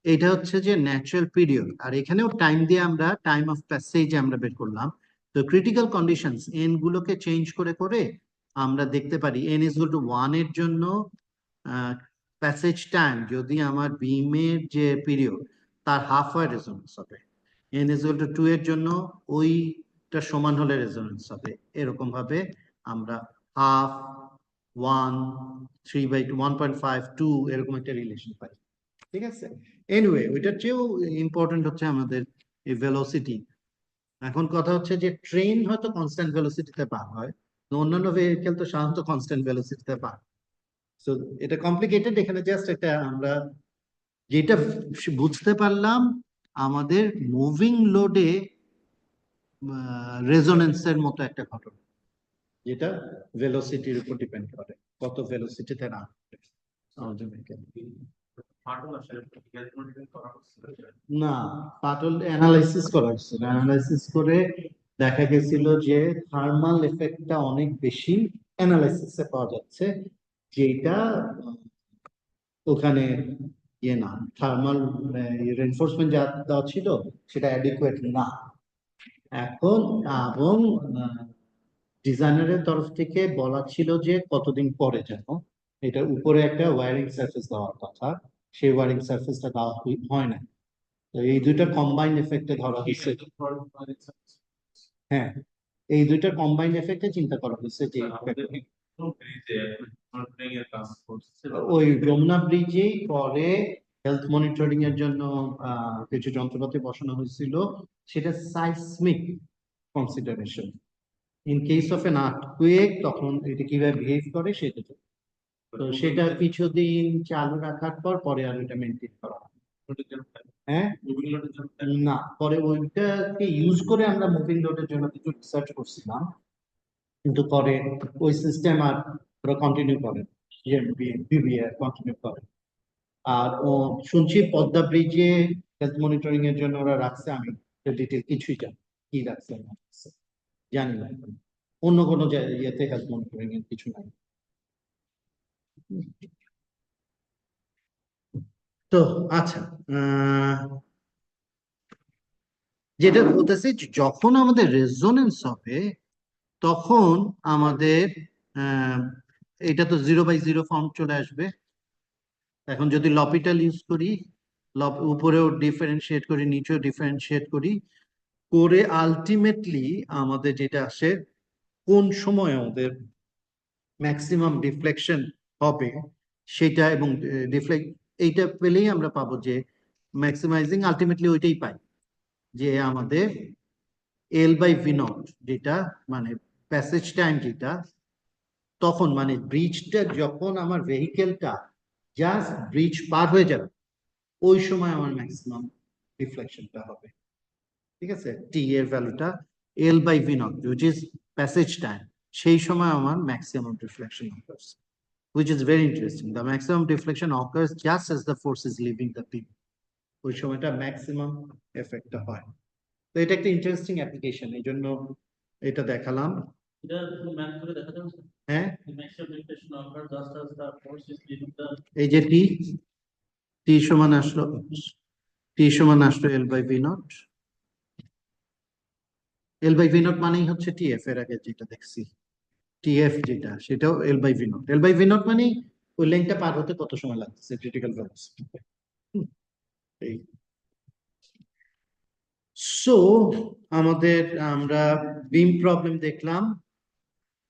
এটা হচ্ছে যে ন্যাচারাল পিরিয়ড, আর এখানেও time দিয়ে আমরা time of passage আমরা বের করলাম। তো ক্রিটিক্যাল কন্ডিশনস এন গুলোকে চেঞ্জ করে করে আমরা দেখতে পারি এন ইজ ইকুয়াল টু 1 এর জন্য প্যাসেজ টাইম যদি আমার বিমের যে পিরিয়ড তার হাফ হয় রেজোনেন্স হবে, এন ইজ ইকুয়াল টু 2 এর জন্য ওইটা সমান হলে রেজোনেন্স হবে। এরকম ভাবে আমরা হাফ, 1, 3/2, 1.5, 2 এরকম একটা রিলেশন পাই। ঠিক আছে, এনিওয়ে ওইটার চেয়েও ইম্পর্টেন্ট হচ্ছে আমাদের এই ভেলোসিটি। এখন কথা হচ্ছে যে ট্রেন হয়তো কনস্ট্যান্ট ভেলোসিটিতে পার হয়, অন্যান্য ভেহিকেল তো সাধারণত কনস্ট্যান্ট ভেলোসিটিতে পার। তো এটা কমপ্লিকেটেড, এখানে জাস্ট একটা আমরা যেটা বুঝতে পারলাম, আমাদের মুভিং লোডে রেজোনেন্সের মতো একটা ঘটনা, যেটা ভেলোসিটির উপর ডিপেন্ড করে, কত ভেলোসিটিতে না আমাদের vehicle। না, পাটল অ্যানালাইসিস করা হয়েছিল, অ্যানালাইসিস করে দেখা গেছিল যে থার্মাল এফেক্টটা অনেক বেশি অ্যানালাইসিসে পাওয়া যাচ্ছে, যেটা ওখানে ইয়ে না, থার্মাল রেনফোর্সমেন্ট যা দেওয়া ছিল সেটা অ্যাডিকুয়েট না এখন। এবং ডিজাইনারের তরফ থেকে বলা ছিল যে কতদিন পরে যেন এটার উপরে একটা ওয়্যারিং সার্ফেস দেওয়ার কথা, সেই ওয়্যারিং সার্ফেসটা দেওয়া হয় না। তো এই দুইটা কম্বাইন্ড এফেক্টে ধরা হয়েছে। হ্যাঁ, এই দুইটা কম্বাইন্ড এফেক্টে চিন্তা করা হয়েছে যে ওই যমুনা ব্রিজেই পরে হেলথ মনিটরিং এর জন্য কিছু যন্ত্রপাতি বসানো হয়েছিল, সেটা seismic consideration, in case of N earthquake তখন এটা কিভাবে বিহেভ করে সেটা। তো সেটা কিছুদিন চালু রাখার পর পরে আর এটা মেনটেন করা হয়। হ্যাঁ, না, পরে ওইটাকে ইউজ করে আমরা মুভিং লোডের জন্য কিছু রিসার্চ করছিলাম, কিন্তু পরে ওই সিস্টেম আর ওরা কন্টিনিউ করে, বিবিআর কন্টিনিউ করে। আর ও শুনছি পদ্মা ব্রিজে হেলথ মনিটরিং এর জন্য ওরা রাখছে, আমি ডিটেল কিছুই জানি কি রাখছে না রাখছে, জানি না। অন্য কোনো ইয়েতে হেলথ মনিটরিং এর কিছু নাই। তো আচ্ছা, যেটা বলতেছি যখন আমাদের রেজোনেন্স হবে তখন আমাদের আহ, এটা তো 0/0 ফর্ম চলে আসবে। এখন যদি লপিটাল ইউজ করি, উপরেও ডিফারেন্সিয়েট করি নিচেও ডিফারেন্সিয়েট করি, করে আলটিমেটলি আমাদের যেটা আসে কোন সময় আমাদের ম্যাক্সিমাম ডিফ্লেকশন হবে সেটা, এবং ডিফ্লেক্ট এইটা পেলেই আমরা পাবো যে ম্যাক্সিমাইজিং আলটিমেটলি ওইটাই পাই, যে আমাদের এল বাই ভি নট, যেটা মানে প্যাসেজ টাইম, যেটা তখন মানে ব্রিজটা যখন আমার ভেহিকেলটা জাস্ট ব্রিজ পার হয়ে যাবে ওই সময় আমার ম্যাক্সিমাম রিফ্লেকশনটা হবে। ঠিক আছে, টি এর ভ্যালুটা l by v naught which is passage time, সেই সময় আমার maximum deflection occurs, which is very interesting. The maximum deflection occurs just as the force is leaving the beam. ওই সময়টা ম্যাক্সিমাম এফেক্টটা হয়। তো এটা একটা ইন্টারেস্টিং অ্যাপ্লিকেশন, এই জন্য এটা দেখালাম। এটা ম্যাথ করে দেখা যাবে হ্যাঁ, maximum deflection offer just as the force is leaving the এই যে টি টি সমান আসলো, টি সমান আসলো l by v naught. L by v naught মানেই হচ্ছে টিএফ, এর আগে যেটা দেখছি টিএফ যেটা, সেটাও l by v naught. L by v naught মানে ওই লেনটা পার হতে কত সময় লাগছে ক্রিটিক্যাল ভেলোসিটি। এই সো আমাদের আমরা বিম প্রবলেম দেখলাম,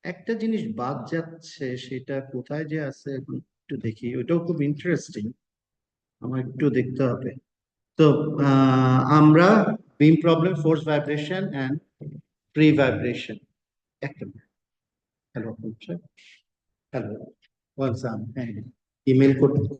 একটা জিনিস বাদ যাচ্ছে, সেটা কোথায় যে আছে এখন একটু দেখি, ওইটাও খুব ইন্টারেস্টিং, আমার একটু দেখতে হবে। তো আমরা beam problem, force vibration and free vibration, একটা হ্যালো হ্যালো ওয়ালসাম, হ্যাঁ ইমেল করতে।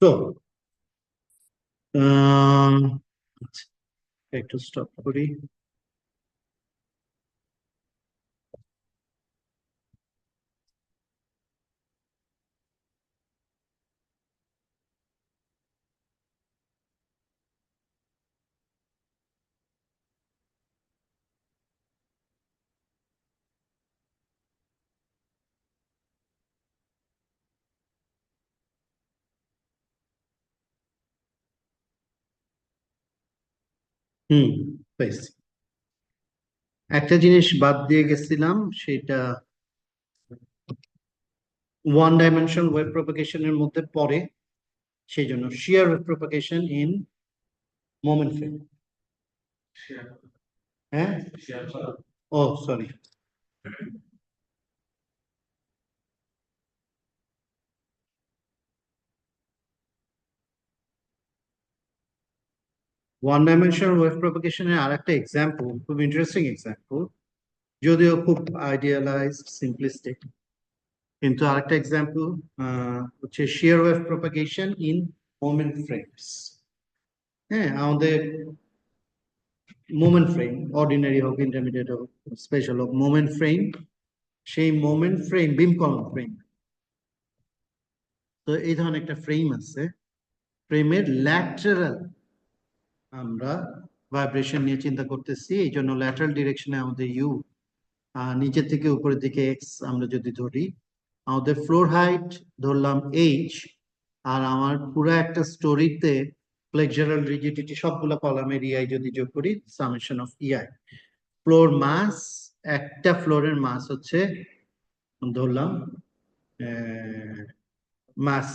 তো আচ্ছা, একটু স্টপ করি। হুম, পেয়েছি। একটা জিনিস বাদ দিয়ে গেছিলাম, সেটা ওয়ান ডাইমেনশনাল ওয়েভ প্রপাগেশনের মধ্যে পড়ে, সেই জন্য shear wave propagation in moment field. হ্যাঁ, ও সরি, ওয়ান ডাইমেনশনাল ওয়েভ প্রপাগেশনের আর একটা এক্সাম্পল, খুব ইন্টারেস্টিং এক্সাম্পল, যদিও খুব আইডিয়ালাইজড সিম্পলিস্টিক, কিন্তু আরেকটা এক্সাম্পল হচ্ছে shear wave propagation in moment frames. হ্যাঁ, আমাদের মোমেন্ট ফ্রেম, অর্ডিনারি হোক, ইন্টারমিডিয়েট হোক, স্পেশাল হোক, মোমেন্ট ফ্রেম, সেই moment frame beam column frame. তো এই ধরনের একটা ফ্রেম আছে, ফ্রেমের ল্যাটারাল আমরা ভাইব্রেশন নিয়ে চিন্তা করতেছি, এই জন্য ল্যাটারাল ডিরেকশনে আমাদের ইউ, নিচের থেকে উপরের দিকে এক্স আমরা যদি ধরি, আমাদের ফ্লোর হাইট ধরলাম এইচ, আর আমার পুরো একটা স্টোরিতে ফ্লেক্সারাল রিজিডিটি সবগুলো কলামের ইআই যদি যোগ করি, সামেশন অফ ইআই। ফ্লোর মাস, একটা ফ্লোরের মাস হচ্ছে ধরলাম মাস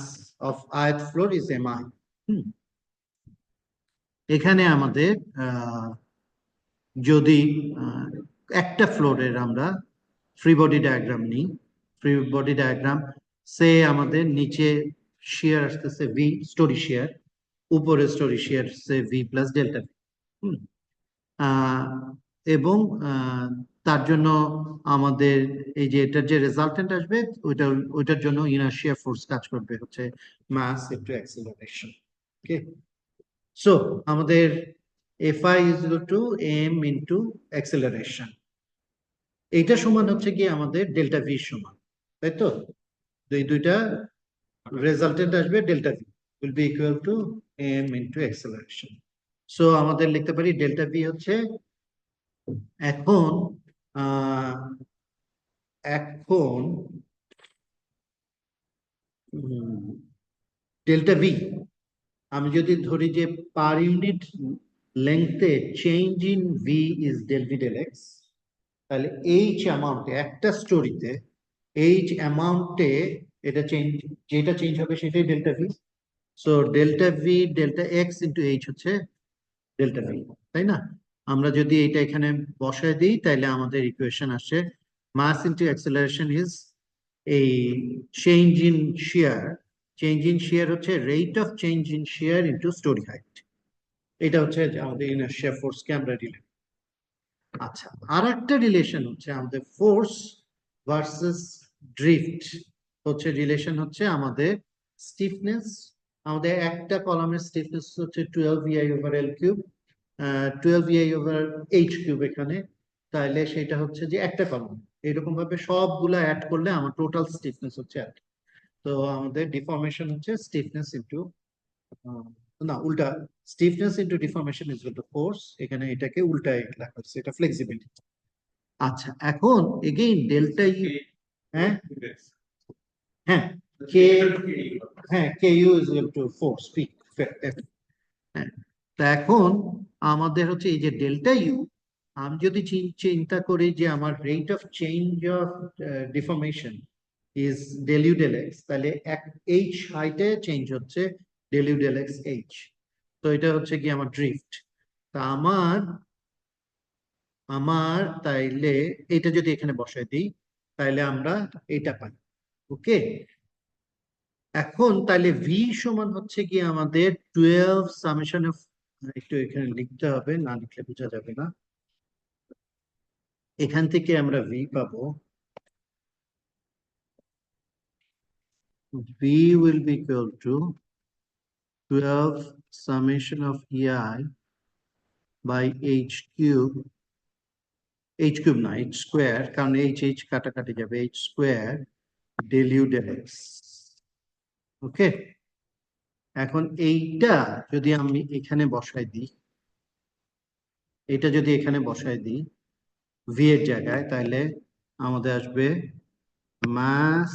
অফ আয়ত ফ্লোর ইজ এম আই। এখানে আমাদের যদি একটা ফ্লোরের আমরা ফ্রি বডি ডায়াগ্রাম নিই, ফ্রি বডি ডায়াগ্রাম, সে আমাদের নিচে শিয়ার আসতেছে ভি, স্টোরি শিয়ার, উপরে স্টোরি শিয়ার সে ভি প্লাস ডেল্টা ভি। এবং তার জন্য আমাদের এই যে এটার যে রেজাল্টেন্ট আসবে, ওইটার জন্য ইনার্শিয়া ফোর্স কাজ করবে, হচ্ছে মাস ইনটু অ্যাক্সিলারেশন। ওকে, সো আমাদের Fi is equal to m into acceleration, এইটা সমান হচ্ছে কি আমাদের ডেল্টা ভি সমান, তাই তো? এই দুইটা রেজাল্টেন্ট আসবে, delta V will be equal to m into acceleration. So আমাদের লিখতে পারি ডেল্টা ভি হচ্ছে এখন আহ এখন ডেল্টা ভি আমি যদি ধরি যে পার ইউনিট লেংথে change in v is del v del x, তাহলে এইচ অ্যামাউন্টে, একটা স্টোরিতে এইচ অ্যামাউন্টে এটা চেঞ্জ, যেটা চেঞ্জ হবে সেটাই delta V. So delta V delta x into H হচ্ছে ডেল্টা ভি, তাই না? আমরা যদি এটা এখানে বসায় দিই, তাহলে আমাদের ইকুয়েশন আসছে মাস ইন্টু অ্যাক্সেলারেশন ইজ এই চেঞ্জ ইন শেয়ার হচ্ছে rate of change in share into story height. এটা হচ্ছে যে আমাদের ইনার্শিয়া ফোর্সকে আমরা রিলেট। আচ্ছা, আর একটা রিলেশন হচ্ছে আমাদের ফোর্স ভার্সেস ড্রিফট হচ্ছে রিলেশন হচ্ছে আমাদের স্টিফনেস। আমাদের একটা কলামের স্টিফনেস হচ্ছে 12 VI/L কিউব, 12 VI/H কিউব এখানে। তাহলে সেটা হচ্ছে যে একটা কলাম, এরকম ভাবে সবগুলা অ্যাড করলে আমার টোটাল স্টিফনেস হচ্ছে এক। তো আমাদের ডিফর্মেশন হচ্ছে স্টিফনেস ইন্টু, না উল্টা, stiffness into deformation is equal to force. এখানে এটাকে উল্টায় লেখা হচ্ছে, এটা ফ্লেক্সিবিলিটি। আচ্ছা, এখন এগেইন ডেল্টা ইউ, হ্যাঁ হ্যাঁ কে, হ্যাঁ k u is equal to force p f. হ্যাঁ, তা এখন আমাদের হচ্ছে এই যে ডেল্টা ইউ, আমি যদি চিন্তা করি যে আমার rate of change of deformation is del u del x, তাহলে এক এইচ হাইটে চেঞ্জ হচ্ছে del u del x h. তো এটা হচ্ছে কি আমার ড্রিফট। তা আমার আমার তাইলে এটা যদি এখানে বসাই দিই, তাইলে আমরা এটা পাই। ওকে, এখন তাহলে ভি সমান হচ্ছে কি আমাদের 12 সামেশন অফ, একটু এখানে লিখতে হবে, না লিখলে বোঝা যাবে না। এখান থেকে আমরা ভি পাবো, v will be equal to 12 summation of EI by h cube না এইচ স্কোয়ার, কারণ এইচ এইচ কাটাকাটি যাবে, h square del u del x. Okay, এখন এইটা যদি আমি এখানে বসাই দিই, এটা যদি এখানে বসাই দিই ভি এর জায়গায়, তাহলে আমাদের আসবে mass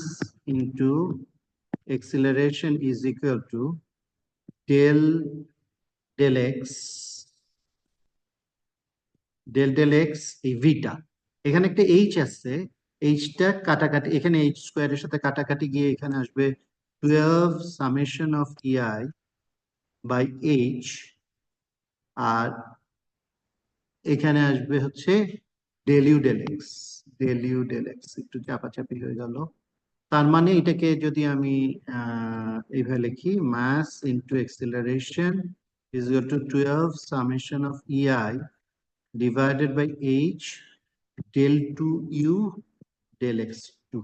into acceleration is equal to del del x এই ভিটা। এখানে একটা এইচ আছে, এইচটা কাটাকাটি, এখানে এইচ স্কোয়ারের সাথে কাটাকাটি গিয়ে এখানে আসবে 12 summation of EI by h, আর এখানে আসবে হচ্ছে del u del x. Del u del x একটু চাপাচাপি হয়ে গেল। তার মানে এটাকে যদি আমি এইভাবে লিখি, mass into acceleration is equal to 12 summation of EI divided by h del two u del x two.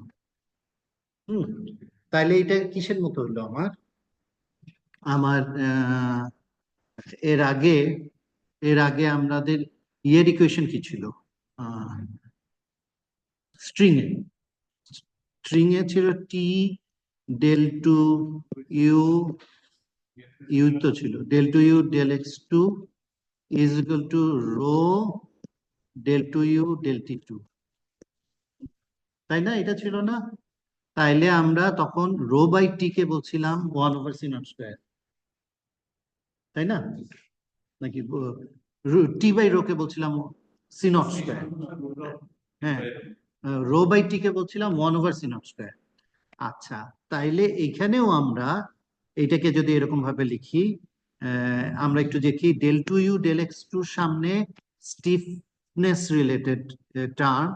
তাহলে এটা কিসের মতো হলো আমার, আমার এর আগে আমাদের ইয়ের ইকুয়েশন কি ছিল, স্ট্রিং এ ছিল t del two u, u তো ছিল del two u del x two is equal to rho del two u del T two, তাই না? এটা ছিল না? তাইলে আমরা তখন রো বাই টি কে বলছিলাম 1/c0² তাই না? নাকি টি বাই রো কে বলছিলাম c0²? হ্যাঁ, রো বাই টি কে বলছিলাম 1/c0²। আচ্ছা, তাইলে এখানেও আমরা এটাকে যদি এরকম ভাবে লিখি, আমরা একটু দেখি del two u del x টুর সামনে স্টিফনেস রিলেটেড টার্ম,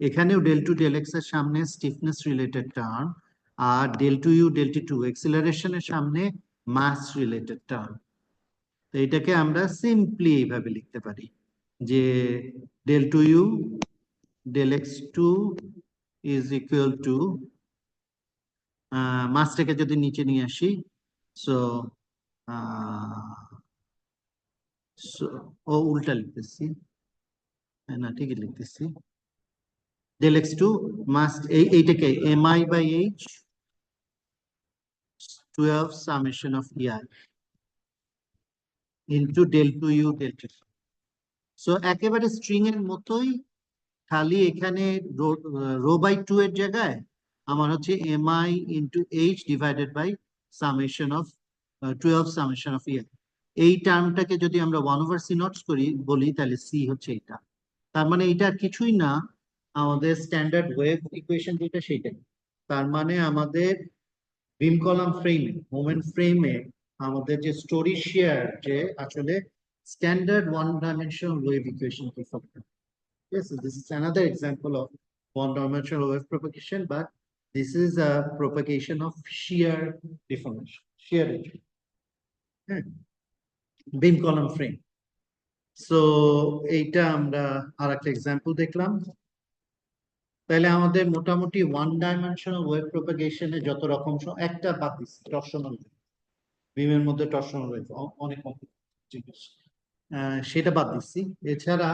এখানেও ডেল টু ডেল এক্স এর সামনে স্টিফনেস রিলেটেড টার্ম, আর ডেল টু ইউ ডেল টি টু এক্সিলারেশনের সামনে মাস রিলেটেড টার্ম। তো এটাকে আমরা সিম্পলি এইভাবে লিখতে পারি যে del two u del x two is equal to, মাসটাকে যদি নিচে নিয়ে আসি, সো ও উল্টা লিখতেছি, না ঠিকই লিখতেছি, ডেল এক্স টু মাস এইটাকে MI by h 12 summation of EI into del two u del two. So একেবারে স্ট্রিং এর মতোই, খালি এখানে রো বাই টু এর জায়গায় আমার হচ্ছে MI into h divided by summation of 12 summation of EI। এই টার্মটাকে যদি আমরা 1/c0 করি বলি, তাহলে সি হচ্ছে এটা। তার মানে এটা আর কিছুই না, আমাদের স্ট্যান্ডার্ড ওয়েভ ইকুয়েশন যেটা সেটাই। তার মানে আমাদের বিম কলাম ফ্রেমে, মোমেন্ট ফ্রেমে আমাদের যে স্টোরি শেয়ার, যে আসলে standard one dimensional wave equation কি form. Yes, this is another example of one-dimensional wave propagation, but This is a propagation of shear deformation, shear edge. Beam column frame. So এইটা আমরা আরেকটা example দেখলাম। তাহলে আমাদের মোটামুটি ওয়ান ডাইমেনশনাল ওয়েভ প্রপাগেশনে যত রকম একটা বাদ দিচ্ছি, টর্শনাল বিমের মধ্যে টর্শনাল ওয়েভ অনেক জিনিস, সেটা বাদ দিচ্ছি। এছাড়া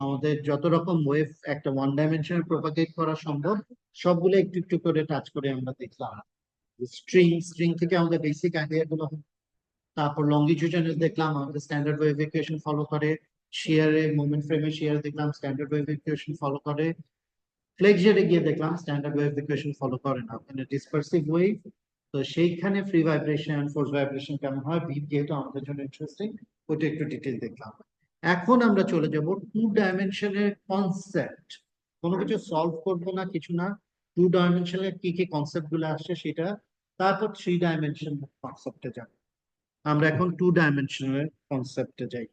আমাদের যত রকম ওয়েভ একটা ওয়ান ডাইমেনশনাল প্রপাগেট করা সম্ভব সবগুলো একটু একটু করে টাচ করে আমরা দেখলাম। স্ট্রিং থেকে আমাদের বেসিক আইডিয়া গুলো, তারপর লঙ্গিটিউডিনাল দেখলাম আমাদের স্ট্যান্ডার্ড ওয়েভ ইকুয়েশন ফলো করে, শিয়ারে মোমেন্ট ফ্রেমে শিয়ার দেখলাম স্ট্যান্ডার্ড ওয়েভ ইকুয়েশন ফলো করে, ফ্লেক্সিয়ারে গিয়ে দেখলাম স্ট্যান্ডার্ড ওয়েভ ইকুয়েশন ফলো করে না, মানে ডিসপারসিভ ওয়েভ। তো সেইখানে ফ্রি ভাইব্রেশন ফোর্স ভাইব্রেশন কেমন হয়, বিট যেহেতু আমাদের জন্য ইন্টারেস্টিং, ওইটা একটু ডিটেল দেখলাম। এখন আমরা চলে যাব টু ডাইমেনশনের কনসেপ্ট। কোনো কিছু সলভ করবো না, কিছু না, টু ডাইমেনশনের কি কি কনসেপ্ট গুলো আসছে সেটা, তারপর থ্রি ডাইমেনশন কনসেপ্টে যাব। আমরা এখন টু ডাইমেনশনের কনসেপ্টে যাই।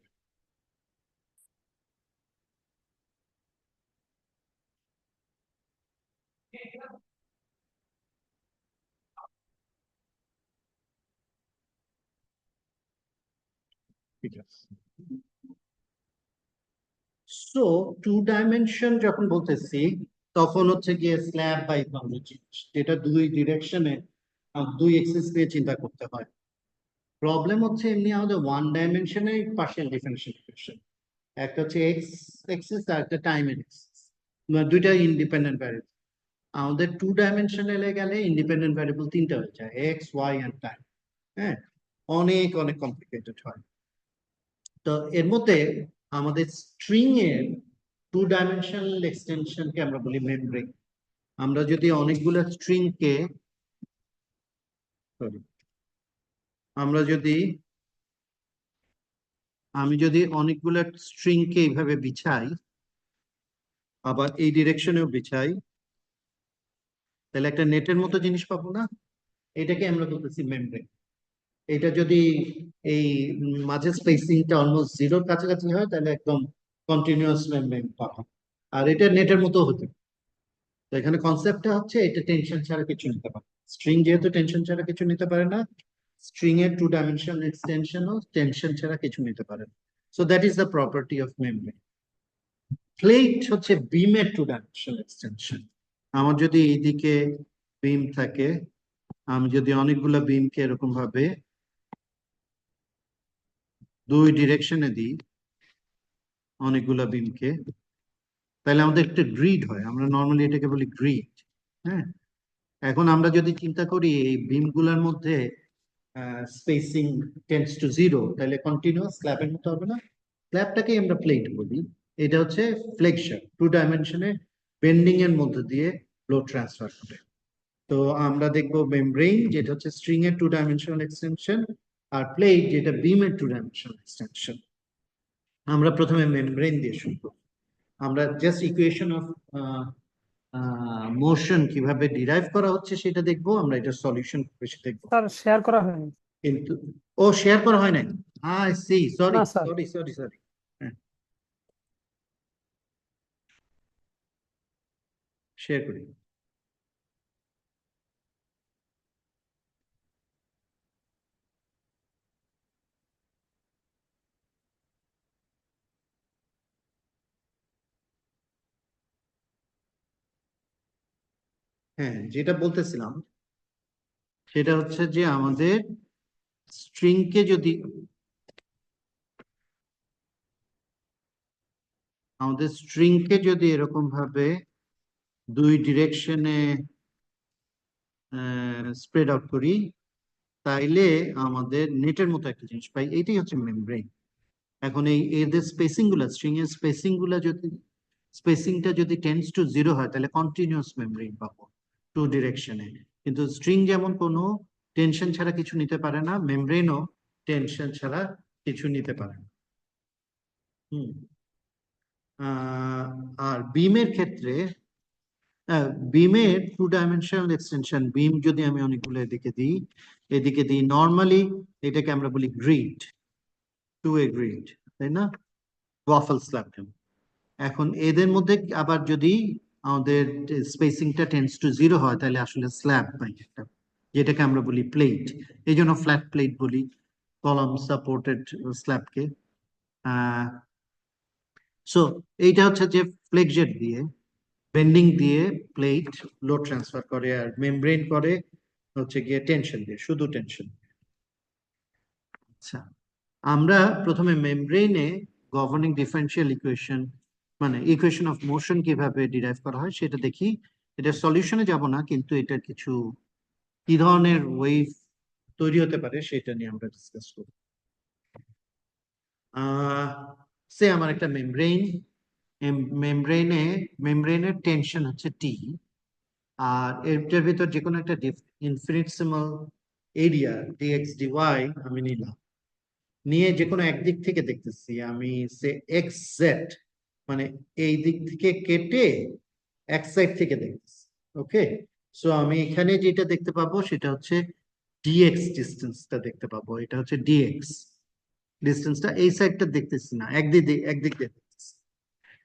ঠিক আছে, সো টু ডাইমেনশন যখন বলতেছি তখন হচ্ছে গিয়ে স্ল্যাব বা এই ধরনের জিনিস, যেটা দুই ডিরেকশনে দুই এক্সিস দিয়ে চিন্তা করতে হয়। প্রবলেম হচ্ছে এমনি আমাদের ওয়ান ডাইমেনশনে পার্শিয়াল ডিফারেনশিয়াল ইকুয়েশন, একটা হচ্ছে এক্স এক্সিস আর একটা টাইম এক্সিস, দুইটা ইন্ডিপেন্ডেন্ট ভ্যারিয়েবল। আমাদের টু ডাইমেনশনালে গেলে ইন্ডিপেন্ডেন্ট ভ্যারিয়েবল তিনটা হয়ে যায়, এক্স ওয়াই এন্ড টাইম। হ্যাঁ, অনেক অনেক কমপ্লিকেটেড হয়। তো এর মধ্যে আমাদের স্ট্রিং এর টু ডাইমেনশনাল এক্সটেনশনকে আমরা বলি মেমব্রেন। আমরা যদি অনেকগুলো স্ট্রিং কে সরি আমরা যদি আমি যদি অনেকগুলো স্ট্রিং কে এইভাবে বিছাই, আবার এই ডিরেকশনেও বিছাই, তাহলে একটা নেটের মতো জিনিস পাবো না? এটাকে আমরা বলতেছি মেমব্রেন। এটা যদি এই মাঝে স্পেসিংটা অলমোস্ট জিরোর কাছাকাছি হয় তাহলে একদম কন্টিনিউয়াস মেমব্রেন পাবো, আর এটা নেটের মতো হতে পারে। তো এখানে কনসেপ্টটা হচ্ছে এটা টেনশন ছাড়া কিছু নিতে পারে, স্ট্রিং যেহেতু টেনশন ছাড়া কিছু নিতে পারে না, স্ট্রিং এর টু ডাইমেনশনাল এক্সটেনশনও টেনশন ছাড়া কিছু নিতে পারে না। So that is the property of membrane. Plate হচ্ছে বিমের টু ডাইমেনশনাল এক্সটেনশন। আমার যদি এইদিকে বিম থাকে, আমি যদি অনেকগুলো বিমকে এরকম ভাবে দুই ডিরেকশনে দিই, অনেকগুলো বিমকে, তাহলে আমাদের একটা গ্রিড হয়, আমরা নর্মালি এটাকে বলি গ্রিড। হ্যাঁ, এখন আমরা যদি চিন্তা করি এই বিমগুলোর মধ্যে স্পেসিং টেন্ডস টু জিরো, তাহলে কন্টিনিউয়াস স্ল্যাবের মতো হবে না? স্ল্যাবটাকে আমরা প্লেট বলি। এটা হচ্ছে ফ্লেক্সর, টু ডাইমেনশনে বেন্ডিং এর মধ্যে দিয়ে লোড ট্রান্সফার করে। তো আমরা দেখবো মেমব্রেন যেটা হচ্ছে স্ট্রিং এর টু ডাইমেনশনাল এক্সটেনশন, আর প্লেট যেটা বিমের টু ডাইমেনশনাল এক্সটেনশন। আমরা প্রথমে মেমব্রেন দিয়ে শুরু করব। আমরা জাস্ট ইকুয়েশন অফ মোশন কিভাবে ডিরাইভ করা হচ্ছে সেটা দেখবো, আমরা এটা সলিউশন বেশি দেখবো। স্যার শেয়ার করা হয়নি। কিন্তু ও শেয়ার করা হয় নাই, আই সি, সরি না sir. Sorry sorry sorry. Share করি। হ্যাঁ, যেটা বলতেছিলাম সেটা হচ্ছে যে আমাদের স্ট্রিংকে যদি এরকম ভাবে দুই ডিরেকশনে স্প্রেড আউট করি, তাইলে আমাদের নেটের মতো একটা জিনিস পাই, এইটাই হচ্ছে মেমব্রেন। এখন এই এদের স্পেসিং গুলা, স্ট্রিং এর স্পেসিং গুলা যদি স্পেসিংটা যদি টেন্ডস টু জিরো হয় তাহলে কন্টিনিউয়াস মেমব্রেন পাবো টু ডিরেকশনে। কিন্তু স্ট্রিং যেমন কোনো টেনশন ছাড়া কিছু নিতে পারে না, মেমব্রেনও টেনশন ছাড়া কিছু নিতে পারে না। হুম, আর বিমের ক্ষেত্রে বিমের টু ডাইমেনশনাল এক্সটেনশন, বিম যদি আমি অনেকগুলো এদিকে দিই নর্মালি এটাকে আমরা বলি গ্রিড, টু এ গ্রিড, তাই না? Waffle slab. এখন এদের মধ্যে আবার যদি আমাদের স্পেসিংটা টেন্ডস টু 0 হয়, তাহলে আসলে স্ল্যাব পাই একটা, যেটাকে আমরা বলি প্লেট। এই জন্য ফ্ল্যাট প্লেট বলি, কলাম সাপোর্টেড স্ল্যাবকে। সো এইটা হচ্ছে যে ফ্লেক্সেট দিয়ে, বেন্ডিং দিয়ে প্লেট লোড ট্রান্সফার করে, আর মেমব্রেন করে হচ্ছে গিয়ে টেনশন দিয়ে, শুধু টেনশন। আচ্ছা, আমরা প্রথমে মেমব্রেনে গভর্নিং ডিফারেনশিয়াল ইকুয়েশন, মানে ইকুয়েশন অফ মোশন কিভাবে ডিরাইভ করা হয় সেটা দেখি। এটা সলিউশনে যাব না, কিন্তু এটা কিছু কি ধরনের ওয়েভ তৈরি হতে পারে সেটা নিয়ে আমরা ডিসকাস করব। সে আমার একটা মেমব্রেন, মেমব্রেনের টেনশন হচ্ছে টি, আর এটার ভিতর যে কোনো একটা ইনফিনিটেসিমাল এরিয়া ডিএক্স ডিওয়াই আমি নিলাম, নিয়ে যে কোনো একদিক থেকে দেখতেছি আমি, সে এক্স জেড, মানে এই দিক থেকে কেটে এক সাইড থেকে দেখতেছি। ওকে, সো আমি এখানে যেটা দেখতে পাবো সেটা হচ্ছে ডিএক্স ডিস্টেন্সটা দেখতে পাবো, এটা হচ্ছে ডিএক্স ডিস্টেন্সটা, এই সাইডটা দেখতেছি না, একদিক দিয়ে দেখতেছি।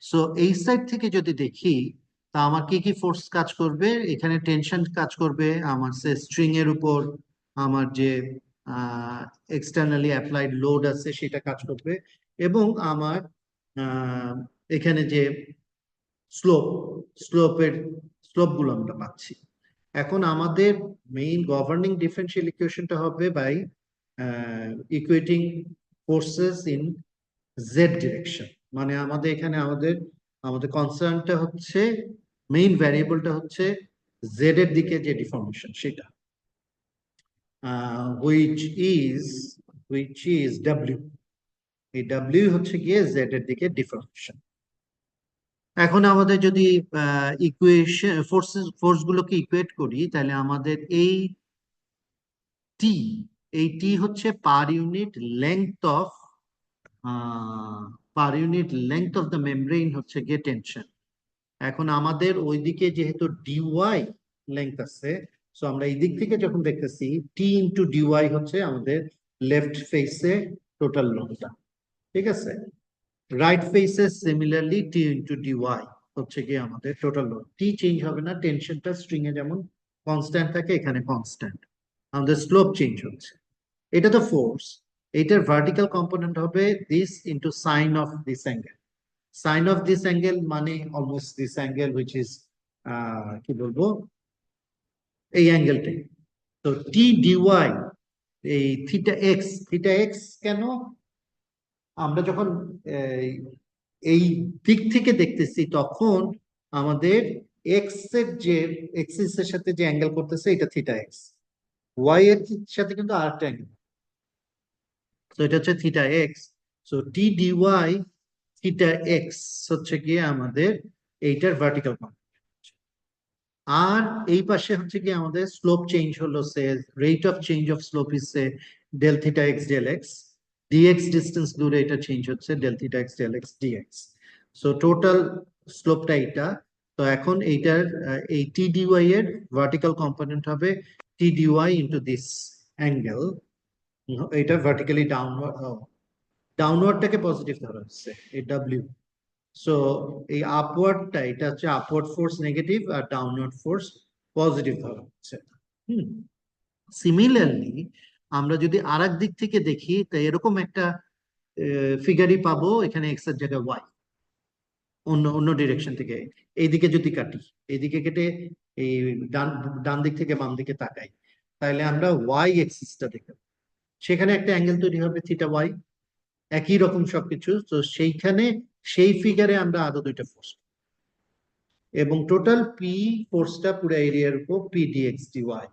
সো এই সাইড থেকে যদি দেখি, তা আমার কি কি ফোর্স কাজ করবে? এখানে টেনশন কাজ করবে আমার, সে স্ট্রিং এর উপর আমার যে এক্সটার্নালি অ্যাপ্লাইড লোড আছে সেটা কাজ করবে, এবং আমার এখানে যে স্লোপ, স্লোপের স্লোপ গুলো আমরা পাচ্ছি। এখন আমাদের মেইন গভর্নিং ডিফারেনশিয়াল ইকুয়েশনটা হবে by equating forces in z direction. মানে আমাদের এখানে আমাদের আমাদের কনসার্নটা হচ্ছে, মেইন ভ্যারিয়েবলটা হচ্ছে জেড এর দিকে যে ডিফর্মেশন সেটা, হুইচ ইজ ডাব্লিউ। এই ডাব্লিউ হচ্ছে গিয়ে জেড এর দিকে ডিফর্মেশন। এখন আমাদের যদি ইকুয়েশন ফোর্স গুলোকে ইকুয়েট করি, তাহলে আমাদের এই টি, এই টি হচ্ছে per unit length of, the membrane হচ্ছে গিয়ে টেনশন। এখন আমাদের ওইদিকে যেহেতু ডিওয়াই লেংথ আছে, সো আমরা এই দিক থেকে যখন দেখতেছি টি ইন্টু ডিওয়াই হচ্ছে আমাদের লেফট ফেসে টোটাল লোডটা, ঠিক আছে। রাইট ফেসে সিমিলারলি টি ইন্টু ডিওয়াই হচ্ছে গিয়ে আমাদের টোটাল লোড। টি চেঞ্জ হবে না, টেনশনটা স্ট্রিং এ যেমন কনস্ট্যান্ট থাকে এখানে কনস্ট্যান্ট, আমাদের স্লোপ চেঞ্জ হচ্ছে। এটা তো ফোর্স, এটার ভার্টিক্যাল কম্পোনেন্ট হবে this into sine of this angle. Sine of this angle মানে almost this angle which is কি বলবো, এই অ্যাঙ্গেলটাই। তো টি ডিওয়াই, এই থিটা এক্স কেন? আমরা যখন এই দিক থেকে দেখতেছি তখন আমাদের এক্স এর যে এক্সিস এর সাথে যে অ্যাঙ্গেল করতেছে এটা থিটা এক্স, ওয়াই এর সাথে কিন্তু আরেকটা অ্যাঙ্গেল, তো এটা হচ্ছে theta x. So t d y theta x হচ্ছে গিয়ে আমাদের এইটার ভার্টিক্যাল কম্পোনেন্ট। আর এই পাশে হচ্ছে কি আমাদের স্লোপ চেঞ্জ হলো, say rate of change of slope is say del theta x del x, d x distance দূরে এটা চেঞ্জ হচ্ছে del theta x del x d x. So total স্লোপটা এইটা। তো এখন এইটার এই টি ডিওয়াই এর ভার্টিক্যাল কম্পোনেন্ট হবে t d y into this angle, এটা ভার্টিক্যালি ডাউনওয়ার্ডটাকে পজিটিভ ধরা হচ্ছে এই ডাব্লিউ। সো এই আপওয়ার্ডটা, এটা হচ্ছে আপওয়ার্ড ফোর্স নেগেটিভ, আর ডাউনওয়ার্ড ফোর্স পজিটিভ ধরা হচ্ছে। সিমিলারলি আমরা যদি আর এক দিক থেকে দেখি, তাই এরকম একটা ফিগারই পাবো, এখানে এক্স এর জায়গায় ওয়াই, অন্য অন্য ডিরেকশন থেকে এইদিকে যদি কাটি, এইদিকে কেটে এই ডান ডান দিক থেকে বাম দিকে তাকাই, তাহলে আমরা ওয়াই এক্সিসটা দেখব, সেখানে একটা অ্যাঙ্গেল তৈরি হবে থিটা ওয়াই, একই রকম সবকিছু। তো সেইখানে সেই ফিগারে আমরা আরো দুইটা ফোর্স, এবং টোটাল পি ফোর্সটা পুরো এরিয়ার উপর পি ডিএক্স ডিওয়াই,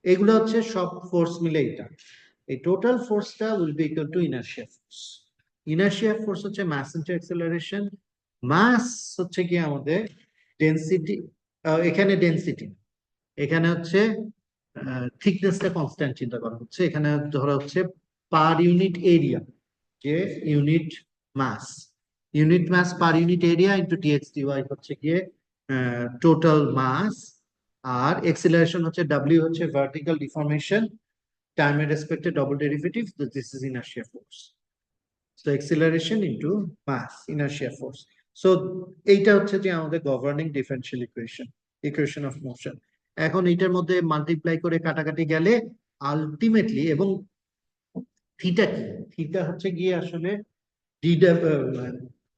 এগুলো হচ্ছে সব ফোর্স মিলে এটা। এই টোটাল ফোর্সটা will be equal to inertia force. Inertia force হচ্ছে মাস ইনটু অ্যাক্সেলারেশন। মাস হচ্ছে কি আমাদের ডেনসিটি, এখানে ডেনসিটি, এখানে হচ্ছে থিকনেসটা কনস্ট্যান্ট চিন্তা করা হচ্ছে, এখানে ধরা হচ্ছে পার ইউনিট এরিয়া, যে unit mass per unit area into d x d y হচ্ছে গিয়ে টোটাল মাস। আর এক্সিলারেশন হচ্ছে ডাব্লিউ, হচ্ছে ভার্টিক্যাল ডিফরমেশন, টাইমের রেসপেক্টে double derivative, this is inertia force. So acceleration into mass, inertia force. So এইটা হচ্ছে যে আমাদের governing differential equation of motion. এখন এইটার মধ্যে মাল্টিপ্লাই করে কাটাকাটি গেলে আলটিমেটলি, এবং থিটা কি, থিটা হচ্ছে গিয়ে আসলে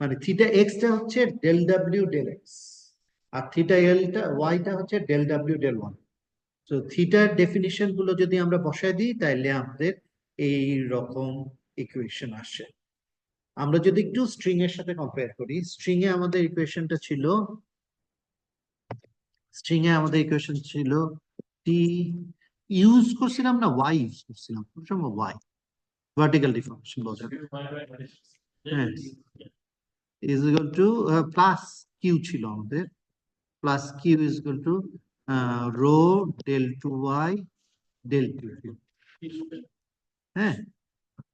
মানে থিটা এক্সটা হচ্ছে ডেল ডাব্লিউ ডেল এক্স, আর থিটা এলটা ওয়াইটা হচ্ছে ডেল ডাব্লিউ ডেল ওয়াই। তো থিটার ডেফিনিশন গুলো যদি আমরা বসায় দিই তাহলে আমাদের এই রকম ইকুয়েশন আসে। আমরা যদি একটু স্ট্রিং এর সাথে কম্পেয়ার করি, স্ট্রিং এ আমাদের ইকুয়েশন ছিল টি ইউজ করছিলাম না ওয়াই ইউজ করছিলাম, কোন সময় ওয়াই, ভার্টিক্যাল ডিফর্মেশন বোঝার। হ্যাঁ, is equal to plus q ছিল আমাদের, plus q is equal to rho del two y del two q. হ্যাঁ,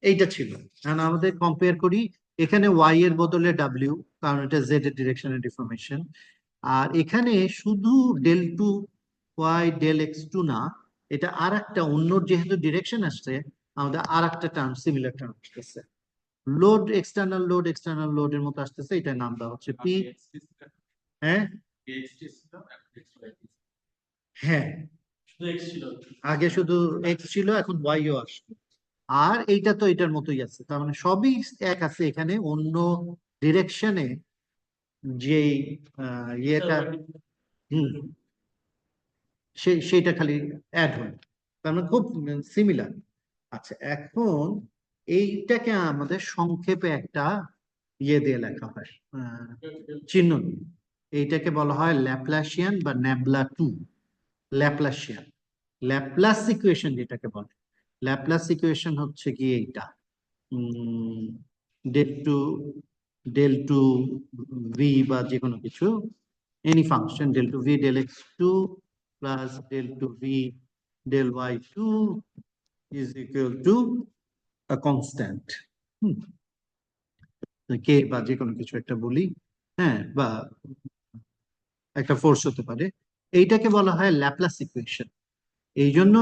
এইটা ছিল। কারণ আমাদের কম্পেয়ার করি, এখানে ওয়াই এর বদলে ডাব্লিউ, কারণ এটা জেড এর ডিরেকশনের ডিফরমেশন। আর এখানে শুধু del two y del x two না, এটা আর একটা অন্য যেহেতু ডিরেকশন আসছে, আমাদের আর একটা টার্ম, সিমিলার টার্ম আসতেছে, এক্সটার্নাল লোড এর মতো আসতেছে, এটার নাম দেওয়া হচ্ছে পি। হ্যাঁ হ্যাঁ, শুধু X ছিল। আগে শুধু এক্স ছিল, এখন ওয়াইও আসবে। আর এইটা তো এটার মতোই আছে, তার মানে সবই এক আছে, এখানে অন্য ডিরেকশনে যেই ইয়েটা, হুম, সেইটা খালি অ্যাড হয়, তার মানে খুব সিমিলার। আচ্ছা, এখন এইটাকে আমাদের সংক্ষেপে একটা ইয়ে দিয়ে লেখা হয়, চিহ্ন দিয়ে। এইটাকে বলা হয় ল্যাপ্লাসিয়ান বা nabla two. Laplacian, Laplace equation যেটাকে বলে, ল্যাপ্লাস ইকুয়েশন হচ্ছে কি এইটা, ডেল টু ভি বা যে কোনো কিছু, any function del two v del x two plus del two v del y two is equal to a constant, k বা যে কোনো কিছু একটা বলি, হ্যাঁ, বা একটা ফোর্স হতে পারে। এইটাকে বলা হয় ল্যাপ্লাস ইকুয়েশন। এই জন্য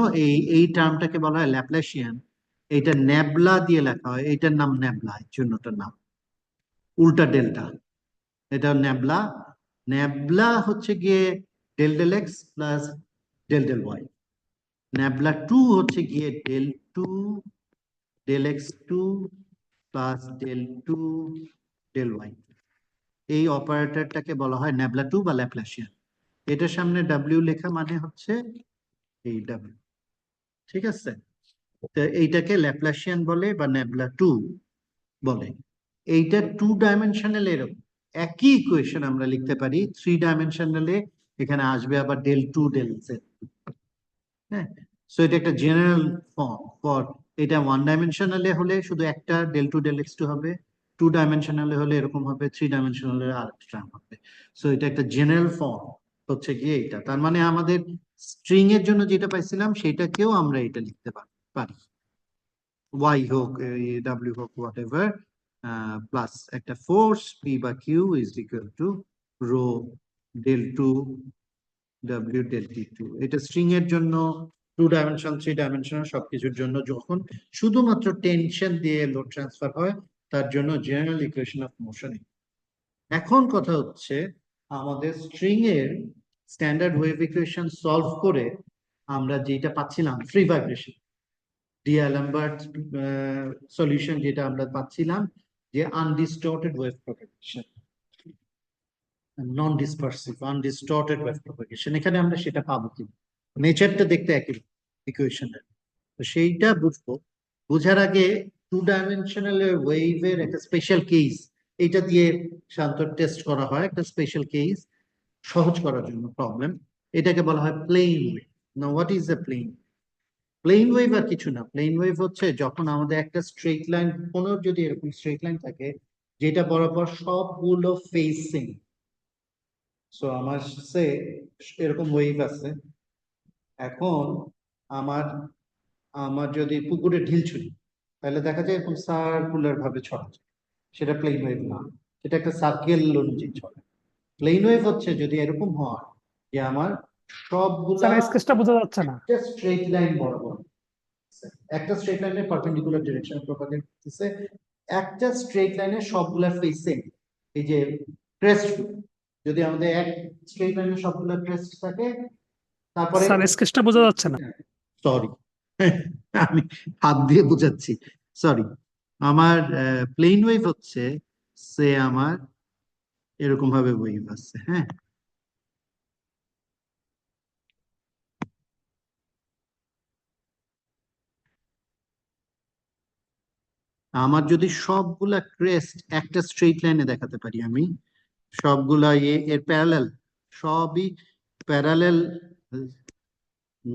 এই টার্মটাকে বলা হয় ল্যাপ্লাসিয়ান। এইটা ন্যাবলা দিয়ে লেখা হয়, এইটার নাম ন্যাবলা, এই জন্যটার নাম উল্টা ডেল্টা, এটা ন্যাবলা। ন্যাবলা হচ্ছে গিয়ে del del x plus del del y, nabla two হচ্ছে গিয়ে del two del x two plus del two del y. এই অপারেটরটাকে বলা হয় ন্যাবলা টু বা ল্যাপ্লাসিয়ান। এটার সামনে ডাব্লিউ লেখা মানে হচ্ছে এই ডাব্লিউ, ঠিক আছে? তো এইটাকে ল্যাপ্লাসিয়ান বলে বা ন্যাবলা টু বলে। এইটা টু ডাইমেনশনাল, এরকম একই ইকুয়েশন আমরা লিখতে পারি থ্রি ডাইমেনশনালে, এখানে আসবে আবার ডেল টু ডেল জেড। হ্যাঁ, সো এটা একটা জেনারেল ফর্ম ফর, এটা ওয়ান ডাইমেনশনালে হলে শুধু একটা del two del x two হবে, টু ডাইমেনশনালে হলে এরকম হবে, থ্রি ডাইমেনশনালে আরেকটা টার্ম হবে। সো এটা একটা জেনারেল ফর্ম হচ্ছে গিয়ে এইটা, তার মানে আমাদের স্ট্রিং এর জন্য যেটা পাইছিলাম সেটাকেও আমরা এটা লিখতে পারি, ওয়াই হোক ডাব্লিউ হোক হোয়াট এভার, প্লাস একটা ফোর্স পি বা Q is equal to rho del two W del T two. এটা স্ট্রিং এর জন্য, টু ডাইমেনশন থ্রি ডাইমেনশন সবকিছুর জন্য, যখন শুধুমাত্র টেনশন দিয়ে লোড ট্রান্সফার হয় তার জন্য জেনারেল ইকুয়েশন অফ মোশন। এখন কথা হচ্ছে আমাদের স্ট্রিং এর স্ট্যান্ডার্ড ওয়েভ ইকুয়েশন সলভ করে আমরা যেটা পাচ্ছিলাম ফ্রি ভাইব্রেশন, ডিআলেমবার্ট সলিউশন যেটা আমরা পাচ্ছিলাম, যে আনডিস্টর্টেড ওয়েভ প্রপাগেশন, নন ডিসপারসিভ আনডিস্টর্টেড ওয়েভ প্রপাগেশন, এখানে আমরা সেটা পাবো কি, নেচারটা দেখতে একই ইকুয়েশনের। তো সেইটা বুঝবো, বোঝার আগে টু ডাইমেনশনাল ওয়েভের একটা স্পেশাল কেস, এটা দিয়ে শান্ত টেস্ট করা হয়, একটা স্পেশাল কেস সহজ করার জন্য প্রবলেম। এটাকে বলা হয় plane wave. Now what is the plane? Plane wave আর কিছু না, প্লেন ওয়েভ হচ্ছে যখন আমাদের একটা স্ট্রেট লাইন, কোনো যদি এরকম স্ট্রেট লাইন থাকে যেটা বরাবর সবগুলো ফেজ সেম। সো আমার সে এরকম ওয়েভ আছে, এখন আমার আমার যদি পুকুরে ঢিল ছুড়ি তাহলে দেখা যায় এরকম সার্কুলার ভাবে ছড়া যায়, সেটা প্লেন ওয়েভ না, সেটা একটা সার্কেল অনুযায়ী ছড়ে। প্লেন ওয়েভ হচ্ছে যদি এরকম হয় যে আমার সবগুলা স্যার স্কেচটা বোঝা যাচ্ছে না। একটা স্ট্রেট লাইন বরাবর, একটা স্ট্রেট লাইনের পারপেন্ডিকুলার ডিরেকশন প্রপাগেট করতেছে, একটা স্ট্রেট লাইনের সবগুলা ফেজ সেম। এই যে ক্রেস্ট যদি আমাদের এক স্ট্রেট লাইনে সবগুলো ক্রেস্ট থাকে, তারপরে স্যার স্কেচটা বোঝা যাচ্ছে না। সরি আমি হাত দিয়ে বোঝাচ্ছি, সরি। আমার প্লেন ওয়েভ হচ্ছে, সে আমার এরকম ভাবে ওয়েভ আসছে, হ্যাঁ। আমার যদি সবগুলা ক্রেস্ট একটা স্ট্রেট লাইনে দেখাতে পারি, আমি সবগুলা এর প্যারালাল, সবই প্যারালাল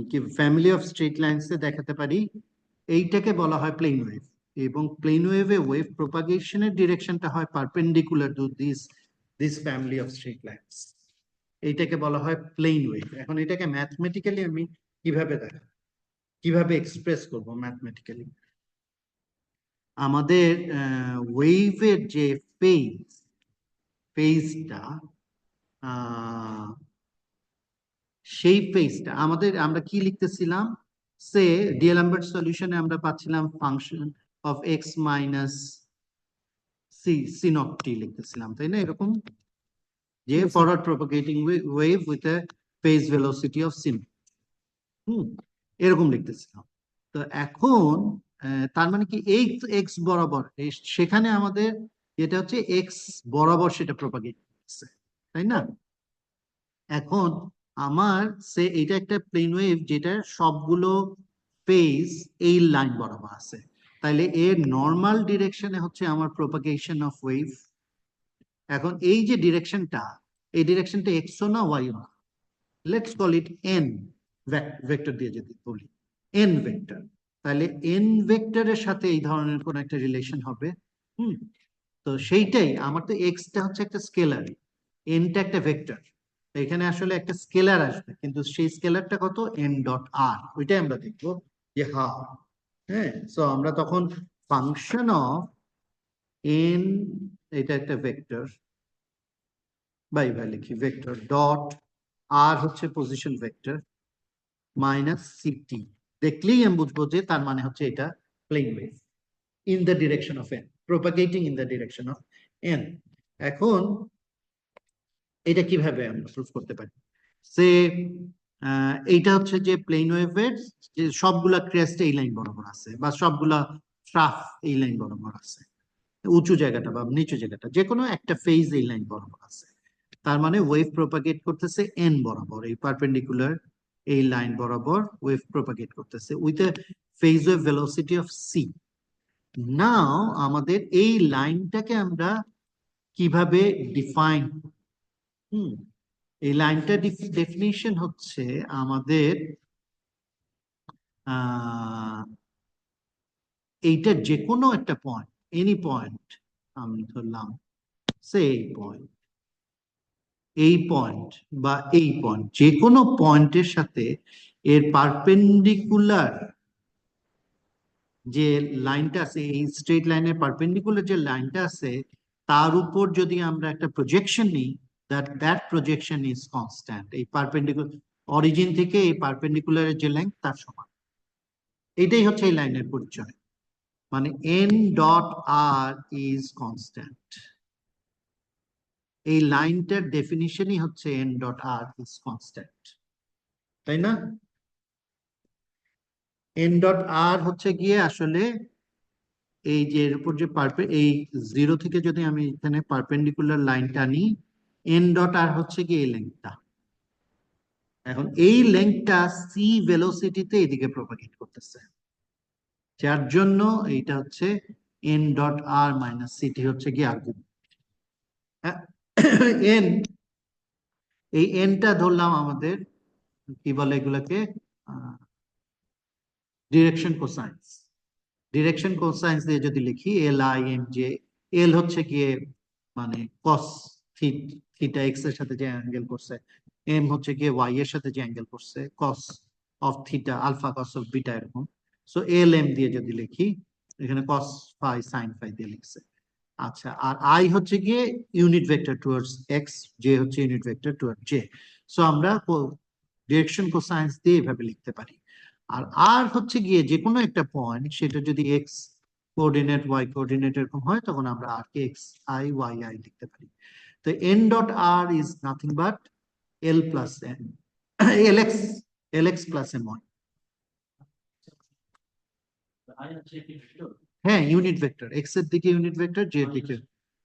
কি ফ্যামিলি অফ স্ট্রেট লাইনস এ দেখাতে পারি, এইটাকে বলা হয় প্লেন ওয়েভ। এবং প্লেন ওয়েভে ওয়েভ প্রপাগেশনের ডিরেকশনটা হয় perpendicular to this family of straight lines, এইটাকে বলা হয় প্লেন ওয়েভ। এখন এটাকে ম্যাথমেটিক্যালি আমি কিভাবে দেখাবো, কিভাবে এক্সপ্রেস করব ম্যাথমেটিক্যালি? আমাদের ওয়েভের যে ফেজটা, সেই ফেজটা আমাদের, আমরা কি লিখতেছিলাম, সে ডিএলএমবার্ট সলিউশনে আমরা পাচ্ছিলাম function of x minus c not t লিখতেছিলাম, তাই না? এরকম যে forward propagating wave with a phase velocity of c, এরকম লিখতেছিলাম। তো এখন তার মানে কি এই এক্স বরাবর, সেখানে আমাদের যেটা হচ্ছে এক্স বরাবর সেটা প্রপাগেট করছে, তাই না? এখন আমার এটা একটা প্লেন ওয়েভ যেটা সবগুলো ফেজ এই লাইন বরাবর আছে, তাইলে এর নর্মাল ডিরেকশনে হচ্ছে আমার প্রপাগেশন অফ ওয়েভ। এখন এই যে ডিরেকশনটা, এই ডিরেকশনটা এক্সও না ওয়াইও না, let's call it N vector দিয়ে যদি বলি, এন ভেক্টর, তাহলে এন ভেক্টরের সাথে এই ধরনের কোন একটা রিলেশন হবে। তো সেইটাই, আমার তো এক্সটা হচ্ছে একটা স্কেলার, এনটা একটা ভেক্টর, এখানে আসলে একটা স্কেলার আসবে, কিন্তু সেই স্কেলারটা কত, এন ডট আর, ওইটাই আমরা দেখবো যে হাউ, হ্যাঁ। সো আমরা তখন ফাংশন অফ এন, এটা একটা ভেক্টর, বাই লিখি ভেক্টর ডট আর হচ্ছে পজিশন ভেক্টর মাইনাস সিটি, দেখলেই আমি বুঝবো যে তার মানে হচ্ছে এটা plane wave in the direction of n, propagating in the direction of n. এখন এটা কিভাবে আমরা প্রুফ করতে পারি? সে এইটা হচ্ছে যে প্লেন ওয়েভের যে সবগুলা ক্রেস্ট এই লাইন বরাবর আছে, বা সবগুলা ট্রাফ এই লাইন বরাবর আছে, উঁচু জায়গাটা বা নিচু জায়গাটা যে কোনো একটা ফেজ এই লাইন বরাবর আছে, তার মানে ওয়েভ প্রপাগেট করতেছে এন বরাবর, এই পারপেন্ডিকুলার এই লাইন বরাবর ওয়েভ প্রপাগেট করতেছে with a phase wave velocity of c. Now আমাদের এই লাইনটাকে আমরা কিভাবে ডিফাইন, এই লাইনটা ডেফিনিশন হচ্ছে আমাদের এইটা যে কোনো একটা পয়েন্ট, এনি পয়েন্ট, আমি ধরলাম সেই পয়েন্ট, এই পয়েন্ট বা এই পয়েন্ট, যে কোনো পয়েন্টের সাথে এর পারপেন্ডিকুলার যে লাইনটা আছে, এই স্ট্রেট লাইনের পারপেন্ডিকুলার যে লাইনটা আছে, তার উপর যদি আমরা একটা প্রজেকশন নিই, that projection is constant, এই পারপেন্ডিকুলার অরিজিন থেকে এই পারপেন্ডিকুলারের যে লেংথ তার সমান, এটাই হচ্ছে এই লাইনের পরিচয়, মানে n dot R is constant. এই লাইনটার ডেফিনিশনই হচ্ছে n dot R is constant, তাই না? n ডট আর হচ্ছে গিয়ে আসলে এই যে এর উপর যে এই জিরো থেকে যদি আমি এখানে পারপেন্ডিকুলার লাইনটা নিই, n ডট আর হচ্ছে গিয়ে এই লেংথটা। এখন এই লেংথটা সি ভেলোসিটিতে এদিকে প্রপাগেট করতেছে, যার জন্য এইটা হচ্ছে n ডট আর মাইনাস সিটি হচ্ছে গিয়ে আর্গুমেন্ট। এন, এই এনটা ধরলাম আমাদের কি বলে এগুলাকে, ডিরেকশন কোসাইন্স। ডিরেকশন কোসাইন্স দিয়ে যদি লিখি এল আই এম জে, এল হচ্ছে গিয়ে মানে কস থিটা এক্স এর সাথে যে অ্যাঙ্গেল করছে, এম হচ্ছে গিয়ে ওয়াই এর সাথে যে অ্যাঙ্গেল করছে, cos of theta alpha cos of beta, এরকম। সো এল এম দিয়ে যদি লিখি, এখানে কস ফাই সাইন ফাই দিয়ে লিখছে। আচ্ছা, আর আই হচ্ছে গিয়ে unit vector towards x, j হচ্ছে unit vector toward j. So আমরা ডিরেকশন কোসাইন্স দিয়ে এভাবে লিখতে পারি। আর হচ্ছে গিয়ে যে কোনো একটা পয়েন্ট, সেটা যদি এক্স কোঅর্ডিনেট ওয়াই কোঅর্ডিনেট এরকম হয়, তখন আমরা আর কে এক্স আই ওয়াই আই লিখতে পারি। তো n dot r is nothing but l plus n lx plus my. I হচ্ছে একটি ভেক্টর। হ্যাঁ, ইউনিট ভেক্টর, x এর দিকে ইউনিট ভেক্টর, j এর দিকে,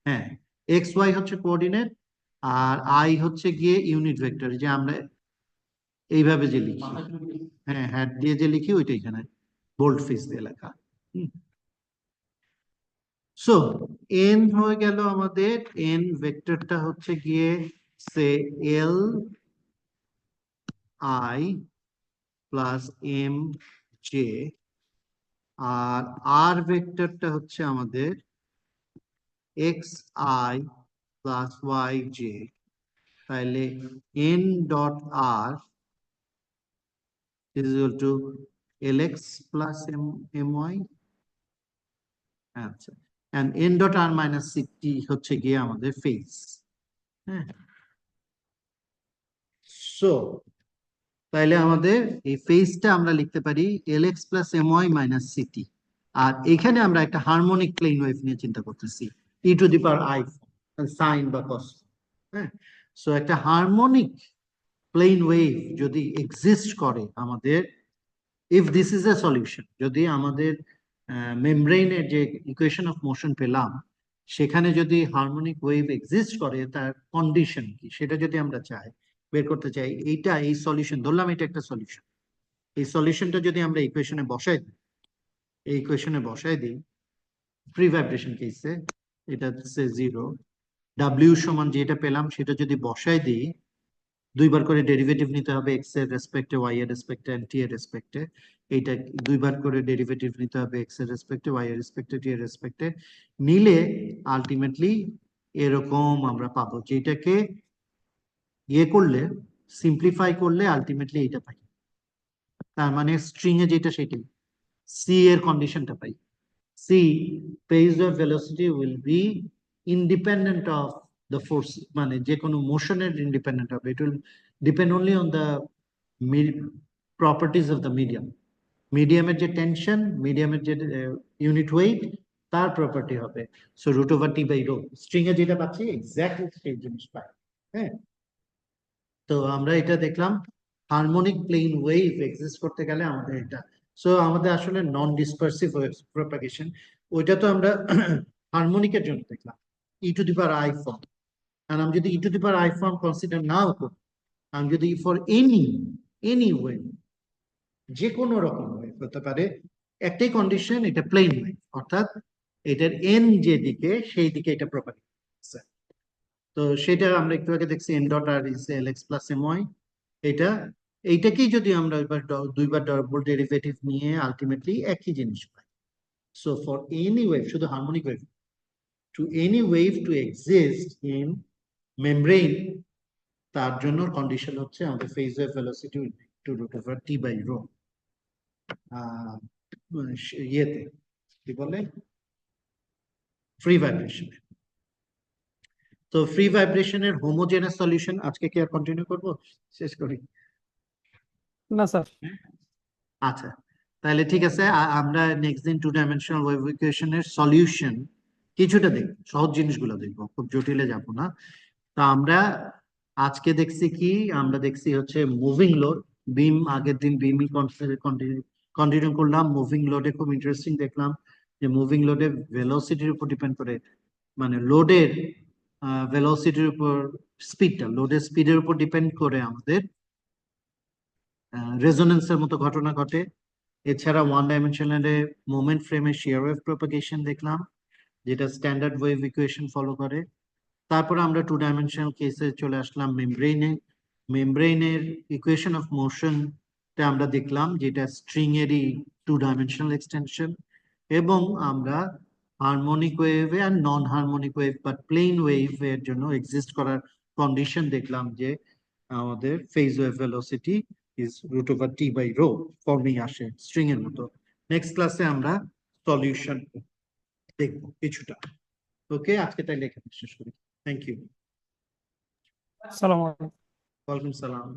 হ্যাঁ, x y হচ্ছে কোঅর্ডিনেট আর i হচ্ছে গিয়ে ইউনিট ভেক্টর, যে আমরা এইভাবে যে লিখি, মাথা চুলকে হ্যাঁ হ্যাট দিয়ে যে লিখি ওইটা এখানে বোল্ড ফেস দিয়ে লেখা। সো n হয়ে গেল আমাদের, n ভেক্টরটা হচ্ছে গিয়ে সে l i plus m j, আর r ভেক্টরটা হচ্ছে আমাদের x i plus y j। তাহলে n ডট r is equal to lx plus my, আচ্ছা, and n dot r minus ct হচ্ছে গিয়ে আমাদের ফেজ। হ্যাঁ, সো তাহলে আমাদের এই ফেজটা আমরা লিখতে পারি lx plus my minus ct, আর এখানে আমরা একটা হারমোনিক প্লেন ওয়েভ নিয়ে চিন্তা করতেছি, e to the power i sine বা কস। হ্যাঁ, সো একটা হারমোনিক প্লেন ওয়েভ যদি এক্সিস্ট করে আমাদের, if this is a solution, যদি আমাদের মেমব্রেনের যে ইকুয়েশন অফ মোশন পেলাম সেখানে যদি হারমোনিক ওয়েভ এক্সিস্ট করে, তার কন্ডিশন কি সেটা যদি আমরা চাই বের করতে চাই, এইটা এই সলিউশন ধরলাম, এটা একটা সলিউশন, এই সলিউশনটা যদি আমরা ইকুয়েশনে বসাই দিই, এই ইকুয়েশনে বসাই দিই ফ্রি ভাইব্রেশন কেসে, এটা হচ্ছে 0, ডাব্লিউ সমান যেটা পেলাম সেটা যদি বসাই দিই, দুইবার করে ডেরিভেটিভ নিতে হবে এক্স এর রেসপেক্টে, ওয়াই এর রেসপেক্টে এন্ড টি এর রেসপেক্টে, এইটা দুইবার করে ডেরিভেটিভ নিতে হবে এক্স এর রেসপেক্টে, ওয়াই এর রেসপেক্টে, টি এর রেসপেক্টে, নিলে আলটিমেটলি এরকম আমরা পাবো, যেটাকে ইয়ে করলে, সিম্পলিফাই করলে আলটিমেটলি এইটা পাই, তার মানে স্ট্রিং এ যেটা সেটাই, সি এর কন্ডিশনটা পাই, C phase of velocity will be independent of the force, মানে যে কোনো মোশনের ইন্ডিপেন্ডেন্ট হবে, it will depend only on the properties of the medium, মিডিয়ামের যে টেনশন, মিডিয়ামের যে ইউনিট ওয়েট, তার প্রপার্টি হবে। So root over T by rho, string এ যেটা পাচ্ছি এক্স্যাক্টলি সেই জিনিস পাই। হ্যাঁ, তো আমরা এটা দেখলাম হারমোনিক প্লেন ওয়েভ এক্সিস্ট করতে গেলে আমাদের এটা, সো আমাদের আসলে নন ডিসপারসিভ ওয়েভ প্রপাগেশন, ওইটা তো আমরা হারমোনিকের জন্য দেখলাম e to the power i form, আর আমি যদি e to the power i form consider নাও করি, আমি যদি ফর এনি ওয়েভ, যে কোনো রকম ওয়েভ হতে পারে, একটাই কন্ডিশন, এটা প্লেন ওয়েভ, অর্থাৎ এটার এন যে দিকে সেই দিকে এটা প্রপাগেট, তো সেটা আমরা একটু আগে দেখছি N dot R is L X plus M Y, এটা, এইটাকেই যদি আমরা এবার দুইবার ডাবল ডেরিভেটিভ নিয়ে আলটিমেটলি একই জিনিস পাই। সো ফর এনি ওয়েভ, শুধু harmonic wave, to any wave to exist in membrane, তার জন্য কন্ডিশন হচ্ছে আমাদের phase wave velocity to root over T by rho, ইয়েতে কি বলে ফ্রি ভাইব্রেশন। তো ফ্রি ভাইব্রেশনের হোমোজেনাস সলিউশন আজকে কি আর কন্টিনিউ করব, শেষ করি? না স্যার। আচ্ছা, তাহলে ঠিক আছে, আমরা নেক্সট দিন টু ডাইমেনশনাল ওয়েভ ইকুয়েশনের সলিউশন কিছুটা দেখব, সহজ জিনিসগুলো দেখবো, খুব জটিলে যাব না। তা আমরা আজকে দেখছি কি, আমরা দেখছি হচ্ছে মুভিং লোড, বিম, আগের দিন বিমই কন্টিনিউ করলাম, মুভিং লোডে খুব ইন্টারেস্টিং দেখলাম যে মুভিং লোডে ভেলোসিটির উপর ডিপেন্ড করে, মানে লোডের ভেলোসিটির উপর, স্পিডটা লোডের স্পিডের উপর ডিপেন্ড করে আমাদের রেজোনেন্সের মতো ঘটনা ঘটে। এছাড়া ওয়ান ডাইমেনশনালে মোমেন্ট ফ্রেমে শিয়ার ওয়েভ প্রপাগেশন দেখলাম, যেটা স্ট্যান্ডার্ড ওয়েভ ইকুয়েশন ফলো করে। তারপরে আমরা টু ডাইমেনশনাল কেসে চলে আসলাম মেমব্রেইনে, মেমব্রেইনের ইকুয়েশন অফ মোশনটা আমরা দেখলাম, যেটা স্ট্রিং এরই টু ডাইমেনশনাল এক্সটেনশন, এবং আমরা হারমোনিক ওয়েভে আর নন হারমোনিক ওয়েভ বা প্লেন ওয়েভ এর জন্য এক্সিস্ট করার কন্ডিশন দেখলাম, যে আমাদের phase wave velocity is root over T by rho forming আসে স্ট্রিং এর মতো। নেক্সট ক্লাসে আমরা সলিউশন দেখবো কিছুটা। ওকে, আজকে তাইলে এখানে শেষ করি। Thank you. সালাম আলাইকুম। ওয়ালাইকুম সালাম।